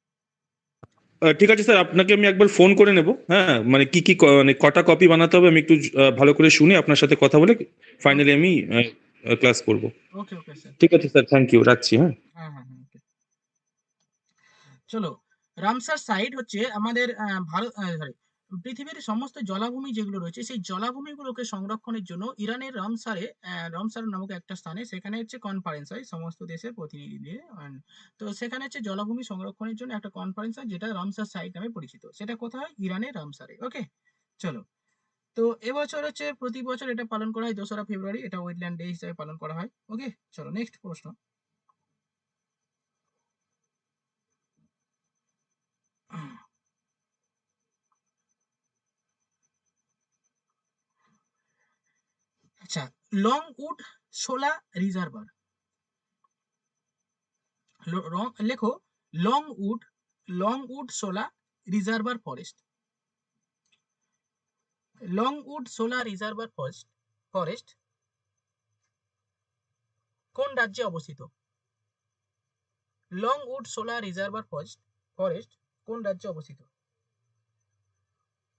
ঠিক আছে স্যার, আপনাকে আমি একবার ফোন করে নেব। হ্যাঁ, মানে কি কি মানে কটা কপি বানাতে হবে আমি একটু ভালো করে শুনে আপনার সাথে কথা বলে ফাইনালি আমি ক্লাস করব। ওকে ওকে স্যার। ঠিক আছে স্যার, থ্যাংক ইউ, রাখছি। হ্যাঁ। হ্যাঁ হ্যাঁ হ্যাঁ ওকে। চলো, রামসার সাইট হচ্ছে আমাদের ভারত, সরি, পৃথিবীর সমস্ত জলাভূমি যেগুলো রয়েছে সেই জলাভূমিগুলোকে সংরক্ষণের জন্য ইরানের রামসার নামক একটা স্থানে, সেখানে হচ্ছে কনফারেন্স হয় সমস্ত দেশের প্রতিনিধি দিয়ে। তো সেখানে হচ্ছে জলাভূমি সংরক্ষণের জন্য একটা কনফারেন্স হয়, যেটা রামসার সাইট নামে পরিচিত। সেটা কোথায়? ইরানের রামসারে। ওকে, চলো। তো এবছর হচ্ছে প্রতি বছর এটা পালন করা হয় 2রা ফেব্রুয়ারি, এটা ওয়েটল্যান্ড ডে হিসেবে পালন করা হয়। ওকে, চলো নেক্সট প্রশ্ন। আচ্ছা, লং উড শোলা রিজার্ভার, লেখো long wood, long wood Shola reservoir forest, long wood Shola reservoir forest forest কোন রাজ্যে অবস্থিত? Long wood Shola reservoir forest forest কোন রাজ্যে অবস্থিত?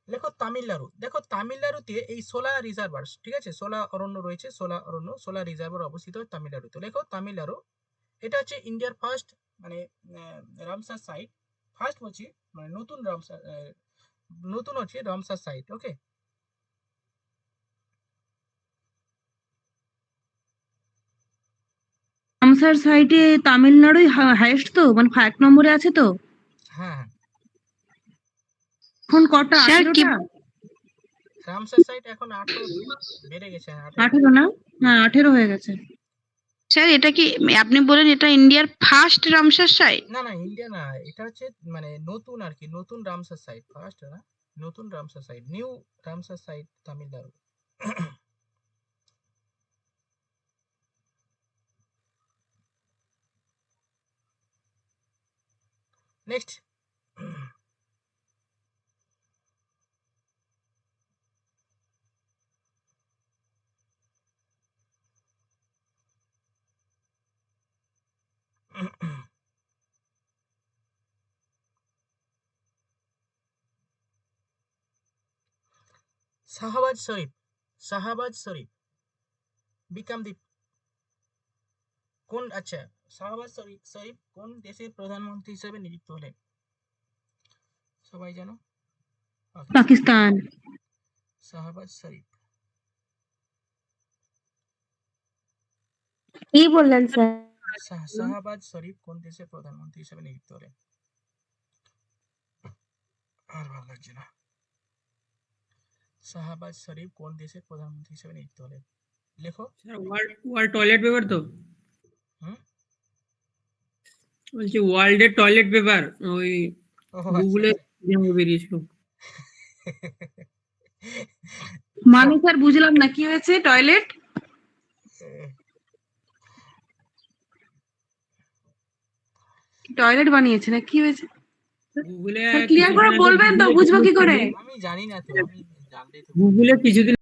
লেখো তামিলনাড়ু। দেখো তামিলনাড়ুতে এই শোলা রিজার্ভার, ঠিক আছে, শোলা অরণ্য রয়েছে, শোলা অরণ্য, শোলা রিজার্ভার অবস্থিত তামিলনাড়ুতে। লেখো তামিলনাড়ু। এটা হচ্ছে ইন্ডিয়ার ফার্স্ট মানে রামসার সাইট, ফার্স্ট বলছি, মানে নতুন রামসার, নতুন হচ্ছে রামসার সাইট। ওকে, রামসার সাইটে তামিলনাড়ুই হাইয়েস্ট তো, মানে 1 নম্বরে আছে তো। হ্যাঁ হ্যাঁ, এখন কটা? স্যার কি 18টা? রামসার সাইট এখন 18 বেড়ে গেছে, হ্যাঁ 18। 18 না? হ্যাঁ 18 হয়ে গেছে। স্যার এটা কি আপনি বলেন এটা ইন্ডিয়ার ফার্স্ট রামসার সাইট? না না, ইন্ডিয়া না, এটা হচ্ছে মানে নতুন আর কি, নতুন রামসার সাইট, ফার্স্ট না, নতুন Ramsar site, new Ramsar site Tamil Nadu. Next. Shahbaz Sharif, Shahbaz Sharif Bikramdeep কোন, আচ্ছা শাহবাজ শরীফ কোন দেশের প্রধানমন্ত্রী হিসেবে নিযুক্ত হলেন? সবাই জানো? পাকিস্তান। শাহবাজ শরীফ কি বললেন স্যার? শাহবাজ শরীফ কোন দেশের প্রধানমন্ত্রী হিসেবে নিযুক্ত হলেন? আর ভালো লাগছে না। শাহবাজ শরীফ কোন দেশের প্রধানমন্ত্রী হিসেবে নিযুক্ত হলেন? লেখো। ওয়ার্ল্ড টয়লেট পেপার তো? হুম? বলছি ওয়ার্ল্ডের টয়লেট পেপার, ওই গুগলে বেরিয়েছিল। মানে স্যার বুঝলাম না কি হয়েছে টয়লেট? টয়লেট বানিয়েছে না কি হয়েছে? গুগলে ক্লিয়ার করে বলবেন তো বুঝবো কি করে? আমি জানি না তো, আমি জানলে তো গুগলে কিছুদিন